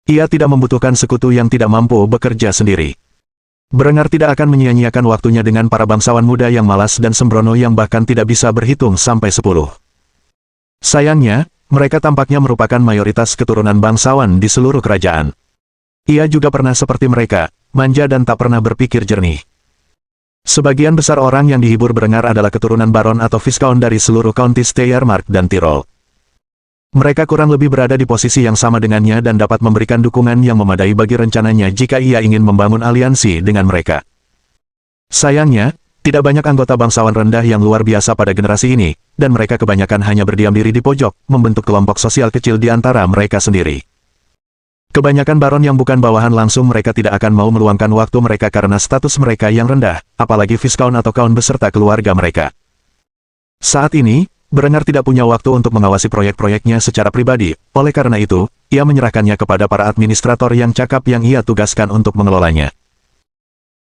Ia tidak membutuhkan sekutu yang tidak mampu bekerja sendiri. Berengar tidak akan menyia-nyiakan waktunya dengan para bangsawan muda yang malas dan sembrono yang bahkan tidak bisa berhitung sampai 10. Sayangnya, mereka tampaknya merupakan mayoritas keturunan bangsawan di seluruh kerajaan. Ia juga pernah seperti mereka, manja dan tak pernah berpikir jernih. Sebagian besar orang yang dihibur Berengar adalah keturunan baron atau viscount dari seluruh county Steiermark dan Tirol. Mereka kurang lebih berada di posisi yang sama dengannya dan dapat memberikan dukungan yang memadai bagi rencananya jika ia ingin membangun aliansi dengan mereka. Sayangnya, tidak banyak anggota bangsawan rendah yang luar biasa pada generasi ini, dan mereka kebanyakan hanya berdiam diri di pojok, membentuk kelompok sosial kecil di antara mereka sendiri. Kebanyakan baron yang bukan bawahan langsung mereka tidak akan mau meluangkan waktu mereka karena status mereka yang rendah, apalagi viscount atau count beserta keluarga mereka. Saat ini, Berengar tidak punya waktu untuk mengawasi proyek-proyeknya secara pribadi, oleh karena itu, ia menyerahkannya kepada para administrator yang cakap yang ia tugaskan untuk mengelolanya.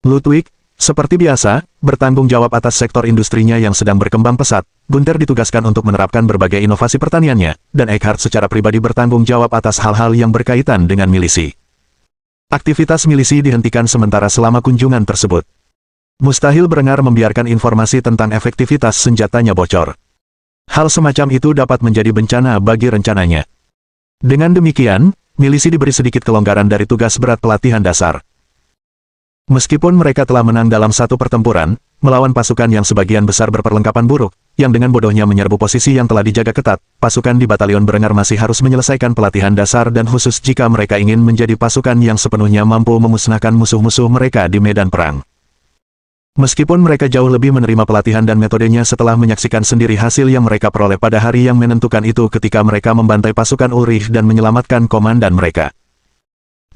Ludwig, seperti biasa, bertanggung jawab atas sektor industrinya yang sedang berkembang pesat. Gunther ditugaskan untuk menerapkan berbagai inovasi pertaniannya, dan Eckhart secara pribadi bertanggung jawab atas hal-hal yang berkaitan dengan milisi. Aktivitas milisi dihentikan sementara selama kunjungan tersebut. Mustahil Berengar membiarkan informasi tentang efektivitas senjatanya bocor. Hal semacam itu dapat menjadi bencana bagi rencananya. Dengan demikian, milisi diberi sedikit kelonggaran dari tugas berat pelatihan dasar. Meskipun mereka telah menang dalam satu pertempuran, melawan pasukan yang sebagian besar berperlengkapan buruk, yang dengan bodohnya menyerbu posisi yang telah dijaga ketat, pasukan di batalion Berengar masih harus menyelesaikan pelatihan dasar dan khusus jika mereka ingin menjadi pasukan yang sepenuhnya mampu memusnahkan musuh-musuh mereka di medan perang. Meskipun mereka jauh lebih menerima pelatihan dan metodenya setelah menyaksikan sendiri hasil yang mereka peroleh pada hari yang menentukan itu ketika mereka membantai pasukan Ulrich dan menyelamatkan komandan mereka.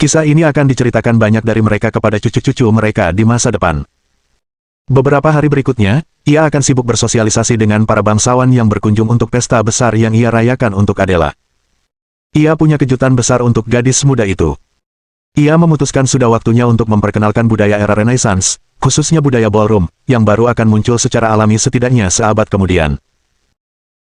Kisah ini akan diceritakan banyak dari mereka kepada cucu-cucu mereka di masa depan. Beberapa hari berikutnya, ia akan sibuk bersosialisasi dengan para bangsawan yang berkunjung untuk pesta besar yang ia rayakan untuk Adela. Ia punya kejutan besar untuk gadis muda itu. Ia memutuskan sudah waktunya untuk memperkenalkan budaya era Renaissance, khususnya budaya ballroom, yang baru akan muncul secara alami setidaknya seabad kemudian.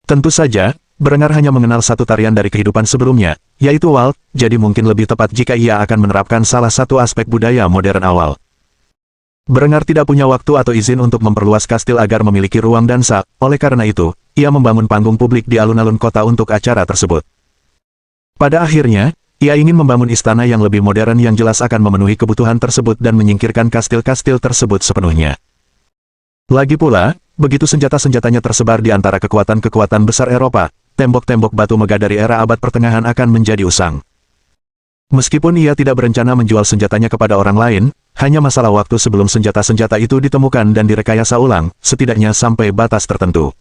Tentu saja, Berengar hanya mengenal satu tarian dari kehidupan sebelumnya, yaitu waltz, jadi mungkin lebih tepat jika ia akan menerapkan salah satu aspek budaya modern awal. Berengar tidak punya waktu atau izin untuk memperluas kastil agar memiliki ruang dansa, oleh karena itu, ia membangun panggung publik di alun-alun kota untuk acara tersebut. Pada akhirnya, ia ingin membangun istana yang lebih modern yang jelas akan memenuhi kebutuhan tersebut dan menyingkirkan kastil-kastil tersebut sepenuhnya. Lagi pula, begitu senjata-senjatanya tersebar di antara kekuatan-kekuatan besar Eropa, tembok-tembok batu megah dari era abad pertengahan akan menjadi usang. Meskipun ia tidak berencana menjual senjatanya kepada orang lain, hanya masalah waktu sebelum senjata-senjata itu ditemukan dan direkayasa ulang, setidaknya sampai batas tertentu.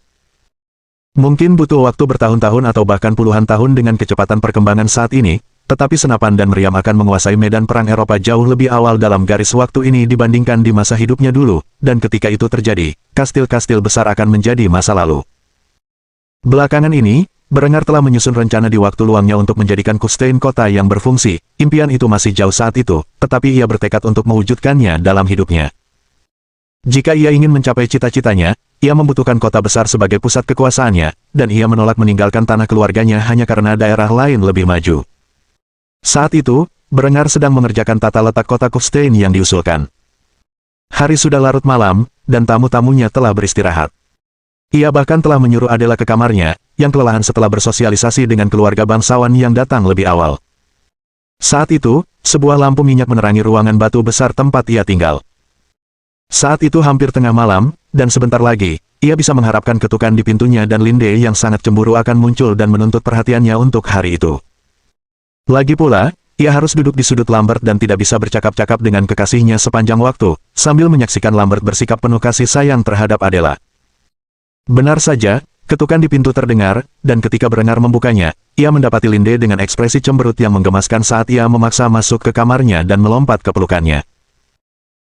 Mungkin butuh waktu bertahun-tahun atau bahkan puluhan tahun dengan kecepatan perkembangan saat ini, tetapi senapan dan meriam akan menguasai medan perang Eropa jauh lebih awal dalam garis waktu ini dibandingkan di masa hidupnya dulu, dan ketika itu terjadi, kastil-kastil besar akan menjadi masa lalu. Belakangan ini, Berengar telah menyusun rencana di waktu luangnya untuk menjadikan Kufstein kota yang berfungsi. Impian itu masih jauh saat itu, tetapi ia bertekad untuk mewujudkannya dalam hidupnya. Jika ia ingin mencapai cita-citanya, ia membutuhkan kota besar sebagai pusat kekuasaannya, dan ia menolak meninggalkan tanah keluarganya hanya karena daerah lain lebih maju. Saat itu, Berengar sedang mengerjakan tata letak kota Kufstein yang diusulkan. Hari sudah larut malam, dan tamu-tamunya telah beristirahat. Ia bahkan telah menyuruh Adela ke kamarnya, yang kelelahan setelah bersosialisasi dengan keluarga bangsawan yang datang lebih awal. Saat itu, sebuah lampu minyak menerangi ruangan batu besar tempat ia tinggal. Saat itu hampir tengah malam, dan sebentar lagi, ia bisa mengharapkan ketukan di pintunya dan Linde yang sangat cemburu akan muncul dan menuntut perhatiannya untuk hari itu. Lagi pula, ia harus duduk di sudut Lambert dan tidak bisa bercakap-cakap dengan kekasihnya sepanjang waktu, sambil menyaksikan Lambert bersikap penuh kasih sayang terhadap Adela. Benar saja, ketukan di pintu terdengar, dan ketika Berengar membukanya, ia mendapati Linde dengan ekspresi cemberut yang menggemaskan saat ia memaksa masuk ke kamarnya dan melompat ke pelukannya.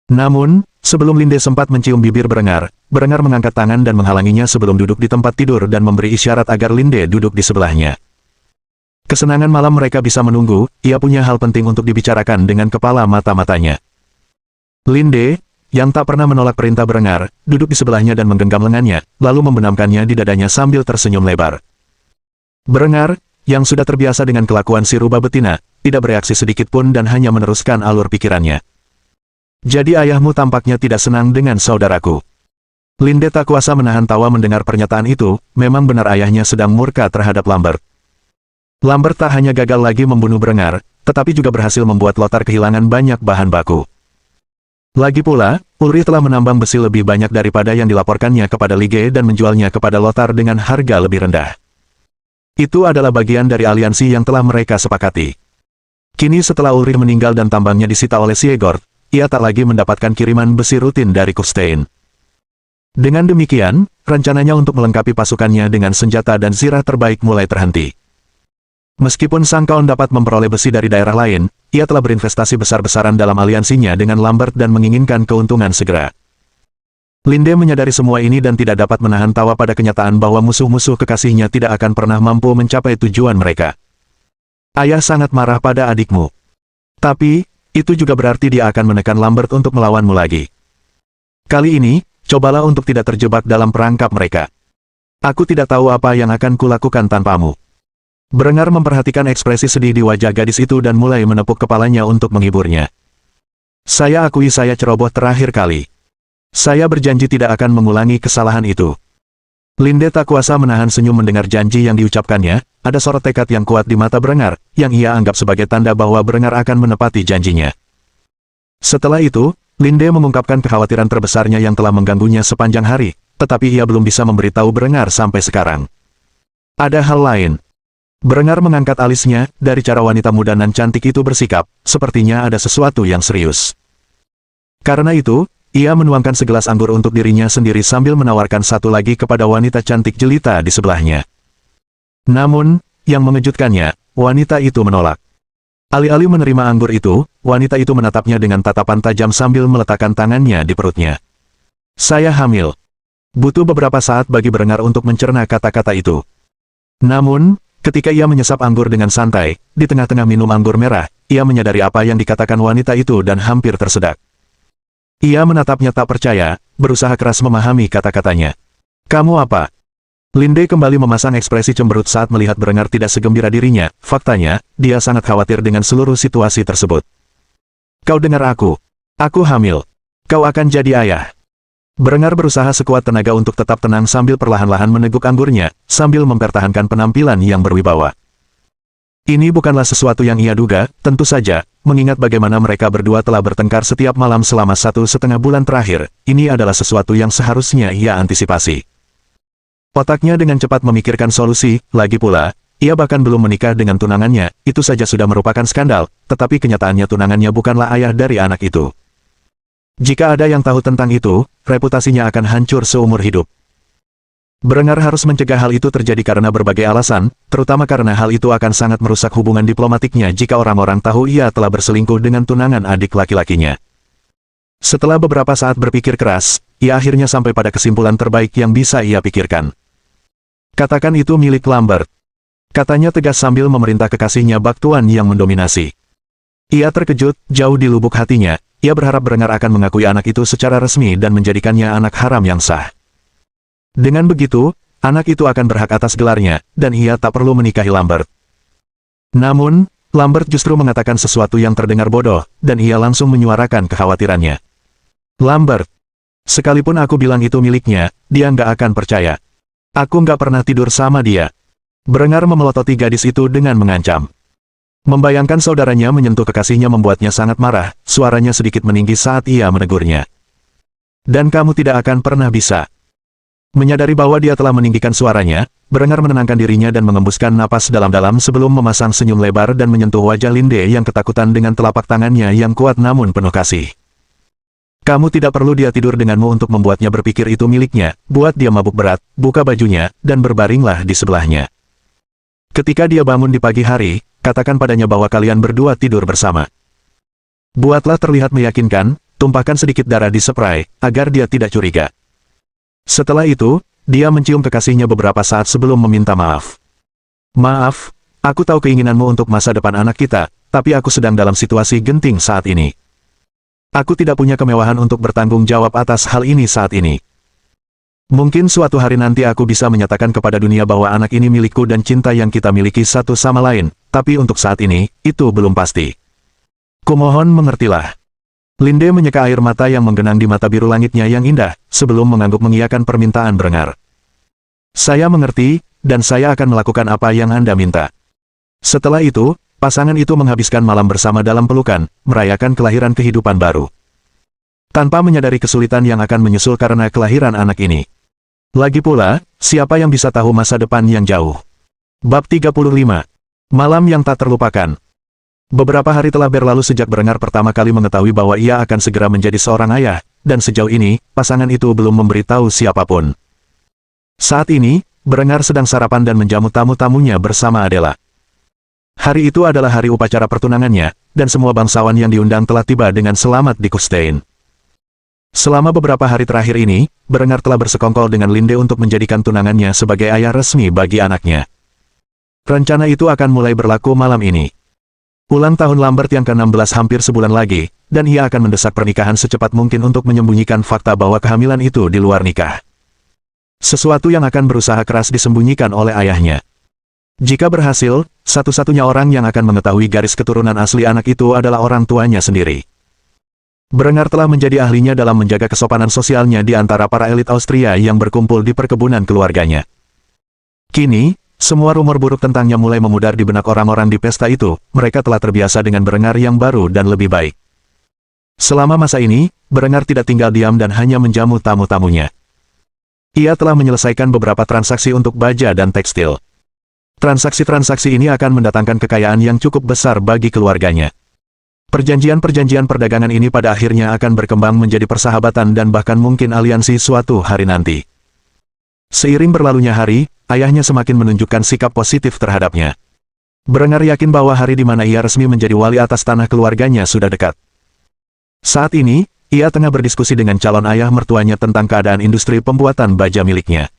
Namun, sebelum Linde sempat mencium bibir Berengar, Berengar mengangkat tangan dan menghalanginya sebelum duduk di tempat tidur dan memberi isyarat agar Linde duduk di sebelahnya. Kesenangan malam mereka bisa menunggu, ia punya hal penting untuk dibicarakan dengan kepala mata-matanya. Linde, yang tak pernah menolak perintah Berengar, duduk di sebelahnya dan menggenggam lengannya, lalu membenamkannya di dadanya sambil tersenyum lebar. Berengar, yang sudah terbiasa dengan kelakuan si rubah betina, tidak bereaksi sedikit pun dan hanya meneruskan alur pikirannya. Jadi ayahmu tampaknya tidak senang dengan saudaraku. Linde tak kuasa menahan tawa mendengar pernyataan itu, memang benar ayahnya sedang murka terhadap Lambert. Lambert tak hanya gagal lagi membunuh Berengar, tetapi juga berhasil membuat Lothar kehilangan banyak bahan baku. Lagi pula, Ulrich telah menambang besi lebih banyak daripada yang dilaporkannya kepada Lige dan menjualnya kepada Lothar dengan harga lebih rendah. Itu adalah bagian dari aliansi yang telah mereka sepakati. Kini setelah Ulrich meninggal dan tambangnya disita oleh Siegord, ia tak lagi mendapatkan kiriman besi rutin dari Kufstein. Dengan demikian, rencananya untuk melengkapi pasukannya dengan senjata dan zirah terbaik mulai terhenti. Meskipun Sang Kaon dapat memperoleh besi dari daerah lain, ia telah berinvestasi besar-besaran dalam aliansinya dengan Lambert dan menginginkan keuntungan segera. Linde menyadari semua ini dan tidak dapat menahan tawa pada kenyataan bahwa musuh-musuh kekasihnya tidak akan pernah mampu mencapai tujuan mereka. Ayah sangat marah pada adikmu. Tapi, itu juga berarti dia akan menekan Lambert untuk melawanmu lagi. Kali ini, cobalah untuk tidak terjebak dalam perangkap mereka. Aku tidak tahu apa yang akan kulakukan tanpamu. Berengar memperhatikan ekspresi sedih di wajah gadis itu dan mulai menepuk kepalanya untuk menghiburnya. Saya akui saya ceroboh terakhir kali. Saya berjanji tidak akan mengulangi kesalahan itu. Linde tak kuasa menahan senyum mendengar janji yang diucapkannya, ada sorot tekad yang kuat di mata Berengar, yang ia anggap sebagai tanda bahwa Berengar akan menepati janjinya. Setelah itu, Linde mengungkapkan kekhawatiran terbesarnya yang telah mengganggunya sepanjang hari, tetapi ia belum bisa memberitahu Berengar sampai sekarang. Ada hal lain. Berengar mengangkat alisnya, dari cara wanita muda nan cantik itu bersikap, sepertinya ada sesuatu yang serius. Karena itu, ia menuangkan segelas anggur untuk dirinya sendiri sambil menawarkan satu lagi kepada wanita cantik jelita di sebelahnya. Namun, yang mengejutkannya, wanita itu menolak. Alih-alih menerima anggur itu, wanita itu menatapnya dengan tatapan tajam sambil meletakkan tangannya di perutnya. Saya hamil. Butuh beberapa saat bagi Berengar untuk mencerna kata-kata itu. Namun, ketika ia menyesap anggur dengan santai, di tengah-tengah minum anggur merah, ia menyadari apa yang dikatakan wanita itu dan hampir tersedak. Ia menatapnya tak percaya, berusaha keras memahami kata-katanya. Kamu apa? Linde kembali memasang ekspresi cemberut saat melihat Berengar tidak segembira dirinya. Faktanya, dia sangat khawatir dengan seluruh situasi tersebut. Kau dengar aku. Aku hamil. Kau akan jadi ayah. Berengar berusaha sekuat tenaga untuk tetap tenang sambil perlahan-lahan meneguk anggurnya, sambil mempertahankan penampilan yang berwibawa. Ini bukanlah sesuatu yang ia duga, tentu saja, mengingat bagaimana mereka berdua telah bertengkar setiap malam selama 1,5 bulan terakhir, ini adalah sesuatu yang seharusnya ia antisipasi. Otaknya dengan cepat memikirkan solusi, lagi pula, ia bahkan belum menikah dengan tunangannya, itu saja sudah merupakan skandal, tetapi kenyataannya tunangannya bukanlah ayah dari anak itu. Jika ada yang tahu tentang itu, reputasinya akan hancur seumur hidup. Berengar harus mencegah hal itu terjadi karena berbagai alasan, terutama karena hal itu akan sangat merusak hubungan diplomatiknya jika orang-orang tahu ia telah berselingkuh dengan tunangan adik laki-lakinya. Setelah beberapa saat berpikir keras, ia akhirnya sampai pada kesimpulan terbaik yang bisa ia pikirkan. Katakan itu milik Lambert. Katanya tegas sambil memerintah kekasihnya Bak Tuan yang mendominasi. Ia terkejut, jauh di lubuk hatinya. Ia berharap Berengar akan mengakui anak itu secara resmi dan menjadikannya anak haram yang sah. Dengan begitu, anak itu akan berhak atas gelarnya, dan ia tak perlu menikahi Lambert. Namun, Lambert justru mengatakan sesuatu yang terdengar bodoh, dan ia langsung menyuarakan kekhawatirannya. Lambert, sekalipun aku bilang itu miliknya, dia nggak akan percaya. Aku nggak pernah tidur sama dia. Berengar memelototi gadis itu dengan mengancam. Membayangkan saudaranya menyentuh kekasihnya membuatnya sangat marah, suaranya sedikit meninggi saat ia menegurnya. Dan kamu tidak akan pernah bisa. Menyadari bahwa dia telah meninggikan suaranya, Berengar menenangkan dirinya dan mengembuskan napas dalam-dalam sebelum memasang senyum lebar dan menyentuh wajah Linde yang ketakutan dengan telapak tangannya yang kuat namun penuh kasih. Kamu tidak perlu dia tidur denganmu untuk membuatnya berpikir itu miliknya, buat dia mabuk berat, buka bajunya, dan berbaringlah di sebelahnya. Ketika dia bangun di pagi hari, katakan padanya bahwa kalian berdua tidur bersama. Buatlah terlihat meyakinkan, tumpahkan sedikit darah di spray, agar dia tidak curiga. Setelah itu, dia mencium kekasihnya beberapa saat sebelum meminta maaf. Maaf, aku tahu keinginanmu untuk masa depan anak kita, tapi aku sedang dalam situasi genting saat ini. Aku tidak punya kemewahan untuk bertanggung jawab atas hal ini saat ini. Mungkin suatu hari nanti aku bisa menyatakan kepada dunia bahwa anak ini milikku dan cinta yang kita miliki satu sama lain, tapi untuk saat ini, itu belum pasti. Kumohon mengertilah. Linde menyeka air mata yang menggenang di mata biru langitnya yang indah, sebelum mengangguk mengiyakan permintaan Berengar. Saya mengerti, dan saya akan melakukan apa yang Anda minta. Setelah itu, pasangan itu menghabiskan malam bersama dalam pelukan, merayakan kelahiran kehidupan baru. Tanpa menyadari kesulitan yang akan menyusul karena kelahiran anak ini. Lagi pula, siapa yang bisa tahu masa depan yang jauh? Bab 35. Malam yang tak terlupakan. Beberapa hari telah berlalu sejak Berengar pertama kali mengetahui bahwa ia akan segera menjadi seorang ayah, dan sejauh ini, pasangan itu belum memberitahu siapapun. Saat ini, Berengar sedang sarapan dan menjamu tamu-tamunya bersama Adela. Hari itu adalah hari upacara pertunangannya, dan semua bangsawan yang diundang telah tiba dengan selamat di Kufstein. Selama beberapa hari terakhir ini, Berengar telah bersekongkol dengan Linde untuk menjadikan tunangannya sebagai ayah resmi bagi anaknya. Rencana itu akan mulai berlaku malam ini. Ulang tahun Lambert yang ke-16 hampir sebulan lagi, dan ia akan mendesak pernikahan secepat mungkin untuk menyembunyikan fakta bahwa kehamilan itu di luar nikah. Sesuatu yang akan berusaha keras disembunyikan oleh ayahnya. Jika berhasil, satu-satunya orang yang akan mengetahui garis keturunan asli anak itu adalah orang tuanya sendiri. Berengar telah menjadi ahlinya dalam menjaga kesopanan sosialnya di antara para elit Austria yang berkumpul di perkebunan keluarganya. Kini, semua rumor buruk tentangnya mulai memudar di benak orang-orang di pesta itu, mereka telah terbiasa dengan Berengar yang baru dan lebih baik. Selama masa ini, Berengar tidak tinggal diam dan hanya menjamu tamu-tamunya. Ia telah menyelesaikan beberapa transaksi untuk baja dan tekstil. Transaksi-transaksi ini akan mendatangkan kekayaan yang cukup besar bagi keluarganya. Perjanjian-perjanjian perdagangan ini pada akhirnya akan berkembang menjadi persahabatan dan bahkan mungkin aliansi suatu hari nanti. Seiring berlalunya hari, ayahnya semakin menunjukkan sikap positif terhadapnya. Berengar yakin bahwa hari di mana ia resmi menjadi wali atas tanah keluarganya sudah dekat. Saat ini, ia tengah berdiskusi dengan calon ayah mertuanya tentang keadaan industri pembuatan baja miliknya.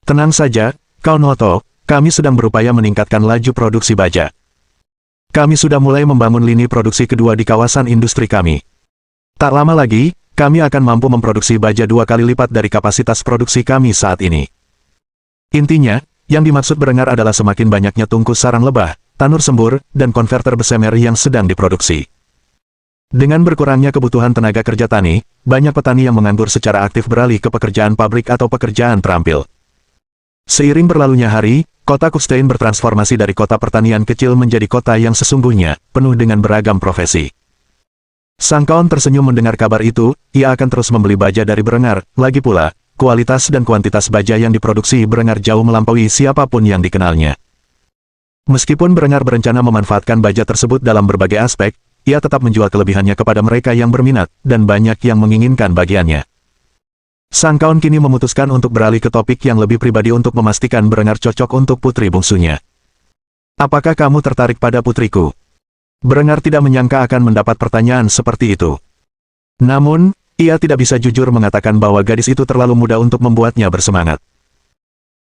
Tenang saja, Kau Noto, kami sedang berupaya meningkatkan laju produksi baja. Kami sudah mulai membangun lini produksi kedua di kawasan industri kami. Tak lama lagi, kami akan mampu memproduksi baja 2 kali lipat dari kapasitas produksi kami saat ini. Intinya, yang dimaksud Berengar adalah semakin banyaknya tungku sarang lebah, tanur sembur, dan konverter besemer yang sedang diproduksi. Dengan berkurangnya kebutuhan tenaga kerja tani, banyak petani yang menganggur secara aktif beralih ke pekerjaan pabrik atau pekerjaan terampil. Seiring berlalunya hari, kota Kufstein bertransformasi dari kota pertanian kecil menjadi kota yang sesungguhnya, penuh dengan beragam profesi. Sang Kaon tersenyum mendengar kabar itu, ia akan terus membeli baja dari Berengar, lagi pula, kualitas dan kuantitas baja yang diproduksi Berengar jauh melampaui siapapun yang dikenalnya. Meskipun Berengar berencana memanfaatkan baja tersebut dalam berbagai aspek, ia tetap menjual kelebihannya kepada mereka yang berminat, dan banyak yang menginginkan bagiannya. Sang Kaon kini memutuskan untuk beralih ke topik yang lebih pribadi untuk memastikan Berengar cocok untuk putri bungsunya. Apakah kamu tertarik pada putriku? Berengar tidak menyangka akan mendapat pertanyaan seperti itu. Namun, ia tidak bisa jujur mengatakan bahwa gadis itu terlalu muda untuk membuatnya bersemangat.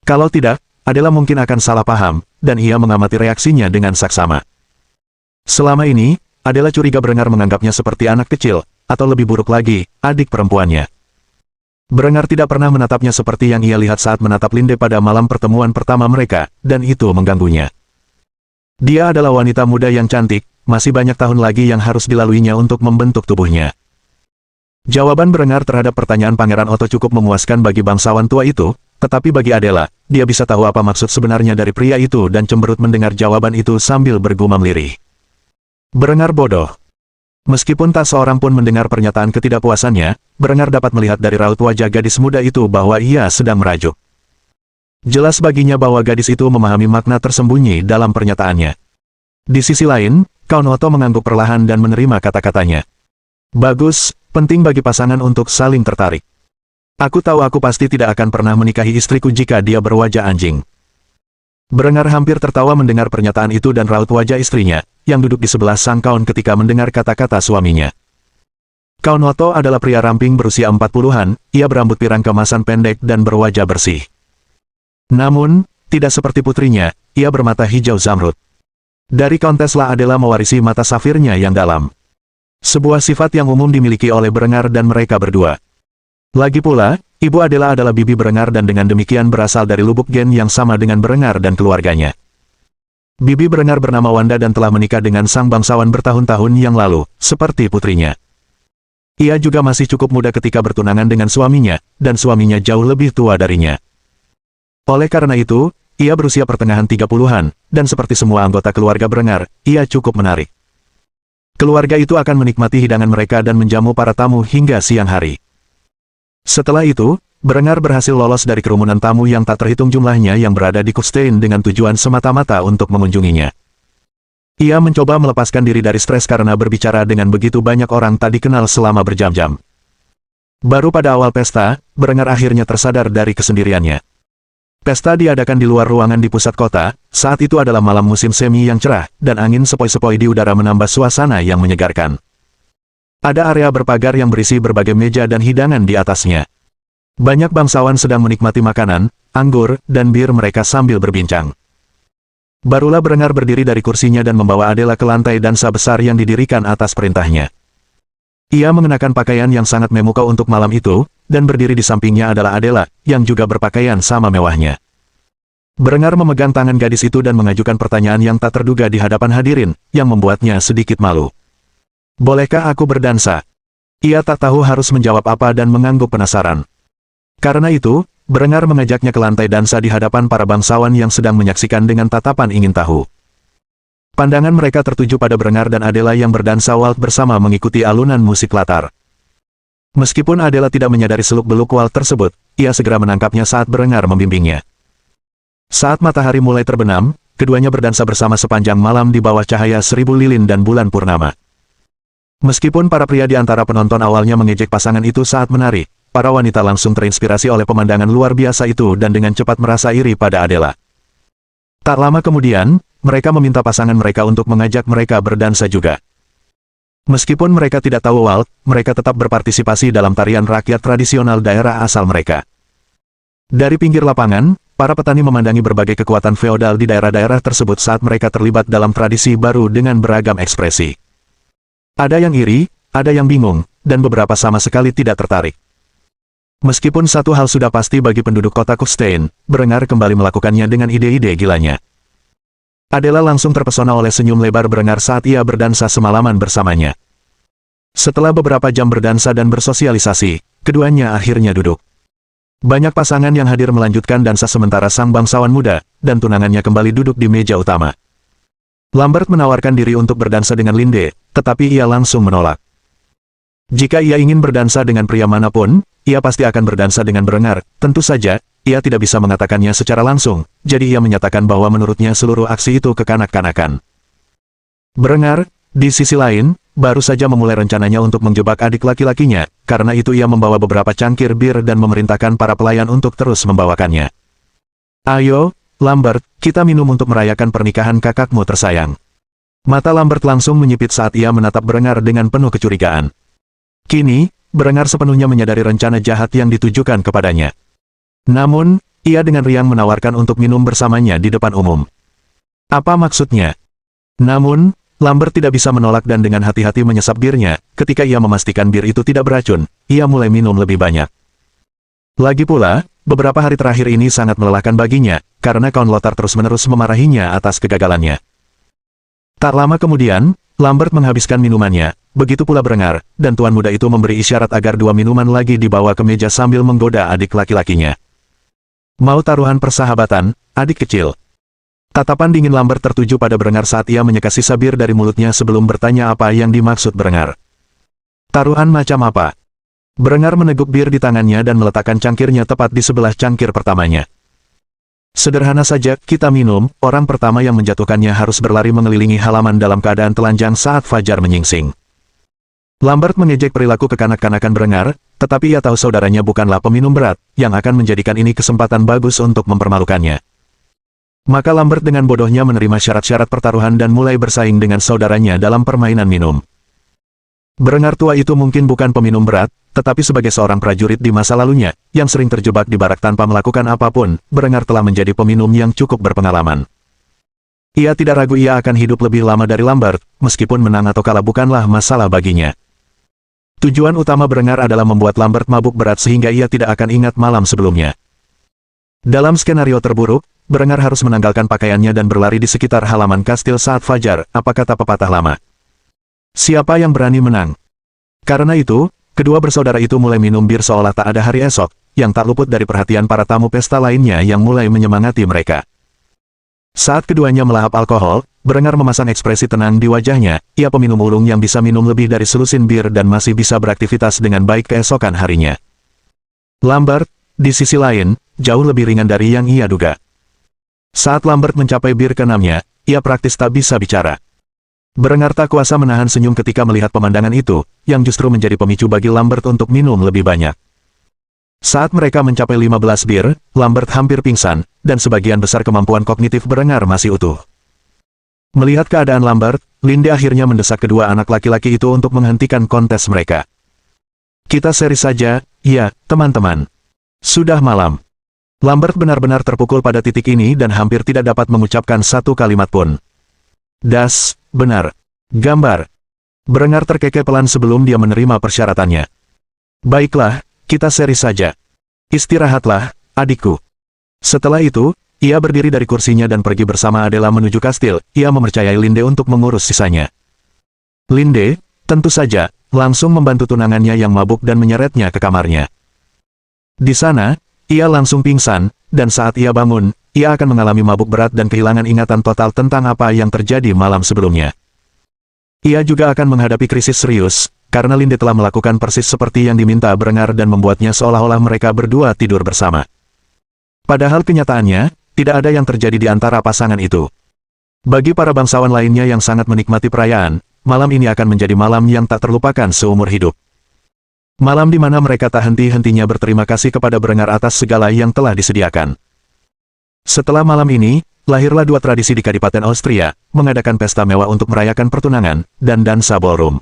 Kalau tidak, Adela mungkin akan salah paham, dan ia mengamati reaksinya dengan saksama. Selama ini, Adela curiga Berengar menganggapnya seperti anak kecil, atau lebih buruk lagi, adik perempuannya. Berengar tidak pernah menatapnya seperti yang ia lihat saat menatap Linde pada malam pertemuan pertama mereka, dan itu mengganggunya. Dia adalah wanita muda yang cantik, masih banyak tahun lagi yang harus dilaluinya untuk membentuk tubuhnya. Jawaban Berengar terhadap pertanyaan Pangeran Otto cukup memuaskan bagi bangsawan tua itu, tetapi bagi Adela, dia bisa tahu apa maksud sebenarnya dari pria itu dan cemberut mendengar jawaban itu sambil bergumam lirih. Berengar bodoh. Meskipun tak seorang pun mendengar pernyataan ketidakpuasannya, Berengar dapat melihat dari raut wajah gadis muda itu bahwa ia sedang merajuk. Jelas baginya bahwa gadis itu memahami makna tersembunyi dalam pernyataannya. Di sisi lain, Kaon Otto mengangguk perlahan dan menerima kata-katanya. Bagus, penting bagi pasangan untuk saling tertarik. Aku tahu aku pasti tidak akan pernah menikahi istriku jika dia berwajah anjing. Berengar hampir tertawa mendengar pernyataan itu dan raut wajah istrinya, yang duduk di sebelah sang Kaon ketika mendengar kata-kata suaminya. Kaon Otto adalah pria ramping berusia 40-an, ia berambut pirang kemasan pendek dan berwajah bersih. Namun, tidak seperti putrinya, ia bermata hijau zamrud. Dari Konteslah Adela mewarisi mata safirnya yang dalam. Sebuah sifat yang umum dimiliki oleh Berengar dan mereka berdua. Lagi pula, Ibu Adela adalah bibi Berengar dan dengan demikian berasal dari lubuk gen yang sama dengan Berengar dan keluarganya. Bibi Berengar bernama Wanda dan telah menikah dengan sang bangsawan bertahun-tahun yang lalu, seperti putrinya. Ia juga masih cukup muda ketika bertunangan dengan suaminya, dan suaminya jauh lebih tua darinya. Oleh karena itu, ia berusia pertengahan 30-an, dan seperti semua anggota keluarga Berengar, ia cukup menarik. Keluarga itu akan menikmati hidangan mereka dan menjamu para tamu hingga siang hari. Setelah itu, Berengar berhasil lolos dari kerumunan tamu yang tak terhitung jumlahnya yang berada di Kufstein dengan tujuan semata-mata untuk mengunjunginya. Ia mencoba melepaskan diri dari stres karena berbicara dengan begitu banyak orang tak dikenal selama berjam-jam. Baru pada awal pesta, Berengar akhirnya tersadar dari kesendiriannya. Pesta diadakan di luar ruangan di pusat kota, saat itu adalah malam musim semi yang cerah, dan angin sepoi-sepoi di udara menambah suasana yang menyegarkan. Ada area berpagar yang berisi berbagai meja dan hidangan di atasnya. Banyak bangsawan sedang menikmati makanan, anggur, dan bir mereka sambil berbincang. Barulah Berengar berdiri dari kursinya dan membawa Adela ke lantai dansa besar yang didirikan atas perintahnya. Ia mengenakan pakaian yang sangat memukau untuk malam itu, dan berdiri di sampingnya adalah Adela, yang juga berpakaian sama mewahnya. Berengar memegang tangan gadis itu dan mengajukan pertanyaan yang tak terduga di hadapan hadirin, yang membuatnya sedikit malu. Bolehkah aku berdansa? Ia tak tahu harus menjawab apa dan mengangguk penasaran. Karena itu, Berengar mengajaknya ke lantai dansa di hadapan para bangsawan yang sedang menyaksikan dengan tatapan ingin tahu. Pandangan mereka tertuju pada Berengar dan Adela yang berdansa waltz bersama mengikuti alunan musik latar. Meskipun Adela tidak menyadari seluk-beluk waltz tersebut, ia segera menangkapnya saat Berengar membimbingnya. Saat matahari mulai terbenam, keduanya berdansa bersama sepanjang malam di bawah cahaya 1000 lilin dan bulan purnama. Meskipun para pria di antara penonton awalnya mengejek pasangan itu saat menari, para wanita langsung terinspirasi oleh pemandangan luar biasa itu dan dengan cepat merasa iri pada Adela. Tak lama kemudian, mereka meminta pasangan mereka untuk mengajak mereka berdansa juga. Meskipun mereka tidak tahu waltz, mereka tetap berpartisipasi dalam tarian rakyat tradisional daerah asal mereka. Dari pinggir lapangan, para petani memandangi berbagai kekuatan feodal di daerah-daerah tersebut saat mereka terlibat dalam tradisi baru dengan beragam ekspresi. Ada yang iri, ada yang bingung, dan beberapa sama sekali tidak tertarik. Meskipun satu hal sudah pasti bagi penduduk kota Kufstein, Berengar kembali melakukannya dengan ide-ide gilanya. Adela langsung terpesona oleh senyum lebar Berengar saat ia berdansa semalaman bersamanya. Setelah beberapa jam berdansa dan bersosialisasi, keduanya akhirnya duduk. Banyak pasangan yang hadir melanjutkan dansa sementara sang bangsawan muda, dan tunangannya kembali duduk di meja utama. Lambert menawarkan diri untuk berdansa dengan Linde, tetapi ia langsung menolak. Jika ia ingin berdansa dengan pria manapun, ia pasti akan berdansa dengan Berengar. Tentu saja, ia tidak bisa mengatakannya secara langsung, jadi ia menyatakan bahwa menurutnya seluruh aksi itu kekanak-kanakan. Berengar, di sisi lain, baru saja memulai rencananya untuk menjebak adik laki-lakinya, karena itu ia membawa beberapa cangkir bir dan memerintahkan para pelayan untuk terus membawakannya. Ayo, Lambert, kita minum untuk merayakan pernikahan kakakmu tersayang. Mata Lambert langsung menyipit saat ia menatap Berengar dengan penuh kecurigaan. Kini, Berengar sepenuhnya menyadari rencana jahat yang ditujukan kepadanya. Namun, ia dengan riang menawarkan untuk minum bersamanya di depan umum. Apa maksudnya? Namun, Lambert tidak bisa menolak dan dengan hati-hati menyesap birnya. Ketika ia memastikan bir itu tidak beracun, ia mulai minum lebih banyak. Lagi pula, beberapa hari terakhir ini sangat melelahkan baginya, karena Count Lothar terus-menerus memarahinya atas kegagalannya. Tak lama kemudian, Lambert menghabiskan minumannya, begitu pula Berengar, dan tuan muda itu memberi isyarat agar 2 minuman lagi dibawa ke meja sambil menggoda adik laki-lakinya. Mau taruhan persahabatan, adik kecil? Tatapan dingin Lambert tertuju pada Berengar saat ia menyeka sisa bir dari mulutnya sebelum bertanya apa yang dimaksud Berengar. Taruhan macam apa? Berengar meneguk bir di tangannya dan meletakkan cangkirnya tepat di sebelah cangkir pertamanya. Sederhana saja, kita minum, orang pertama yang menjatuhkannya harus berlari mengelilingi halaman dalam keadaan telanjang saat fajar menyingsing. Lambert mengejek perilaku kekanak-kanakan Berengar, tetapi ia tahu saudaranya bukanlah peminum berat, yang akan menjadikan ini kesempatan bagus untuk mempermalukannya. Maka Lambert dengan bodohnya menerima syarat-syarat pertaruhan dan mulai bersaing dengan saudaranya dalam permainan minum. Berengar tua itu mungkin bukan peminum berat, tetapi sebagai seorang prajurit di masa lalunya, yang sering terjebak di barak tanpa melakukan apapun, Berengar telah menjadi peminum yang cukup berpengalaman. Ia tidak ragu ia akan hidup lebih lama dari Lambert, meskipun menang atau kalah bukanlah masalah baginya. Tujuan utama Berengar adalah membuat Lambert mabuk berat sehingga ia tidak akan ingat malam sebelumnya. Dalam skenario terburuk, Berengar harus menanggalkan pakaiannya dan berlari di sekitar halaman kastil saat fajar, apa kata pepatah lama. Siapa yang berani menang? Karena itu, kedua bersaudara itu mulai minum bir seolah tak ada hari esok, yang tak luput dari perhatian para tamu pesta lainnya yang mulai menyemangati mereka. Saat keduanya melahap alkohol, Berengar memasang ekspresi tenang di wajahnya, ia peminum ulung yang bisa minum lebih dari selusin bir dan masih bisa beraktivitas dengan baik keesokan harinya. Lambert, di sisi lain, jauh lebih ringan dari yang ia duga. Saat Lambert mencapai bir ke-6-nya, ia praktis tak bisa bicara. Berengar tak kuasa menahan senyum ketika melihat pemandangan itu, yang justru menjadi pemicu bagi Lambert untuk minum lebih banyak. Saat mereka mencapai 15 bir, Lambert hampir pingsan, dan sebagian besar kemampuan kognitif Berengar masih utuh. Melihat keadaan Lambert, Linde akhirnya mendesak kedua anak laki-laki itu untuk menghentikan kontes mereka. Kita seri saja, ya, teman-teman. Sudah malam. Lambert benar-benar terpukul pada titik ini dan hampir tidak dapat mengucapkan satu kalimat pun. Das, benar. Gambar. Berengar terkekeh pelan sebelum dia menerima persyaratannya. Baiklah, kita seri saja. Istirahatlah, adikku. Setelah itu, ia berdiri dari kursinya dan pergi bersama Adela menuju kastil. Ia mempercayai Linde untuk mengurus sisanya. Linde, tentu saja, langsung membantu tunangannya yang mabuk dan menyeretnya ke kamarnya. Di sana, ia langsung pingsan, dan saat ia bangun, ia akan mengalami mabuk berat dan kehilangan ingatan total tentang apa yang terjadi malam sebelumnya. Ia juga akan menghadapi krisis serius, karena Linde telah melakukan persis seperti yang diminta Berengar dan membuatnya seolah-olah mereka berdua tidur bersama. Padahal kenyataannya, tidak ada yang terjadi di antara pasangan itu. Bagi para bangsawan lainnya yang sangat menikmati perayaan, malam ini akan menjadi malam yang tak terlupakan seumur hidup. Malam di mana mereka tak henti-hentinya berterima kasih kepada Berengar atas segala yang telah disediakan. Setelah malam ini, lahirlah dua tradisi di Kadipaten Austria, mengadakan pesta mewah untuk merayakan pertunangan, dan dansa ballroom.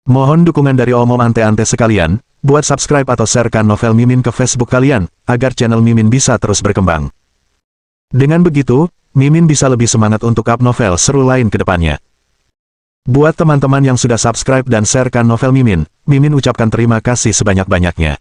Mohon dukungan dari omom ante-ante sekalian, buat subscribe atau sharekan novel Mimin ke Facebook kalian, agar channel Mimin bisa terus berkembang. Dengan begitu, Mimin bisa lebih semangat untuk up novel seru lain ke depannya. Buat teman-teman yang sudah subscribe dan sharekan novel Mimin, Mimin ucapkan terima kasih sebanyak-banyaknya.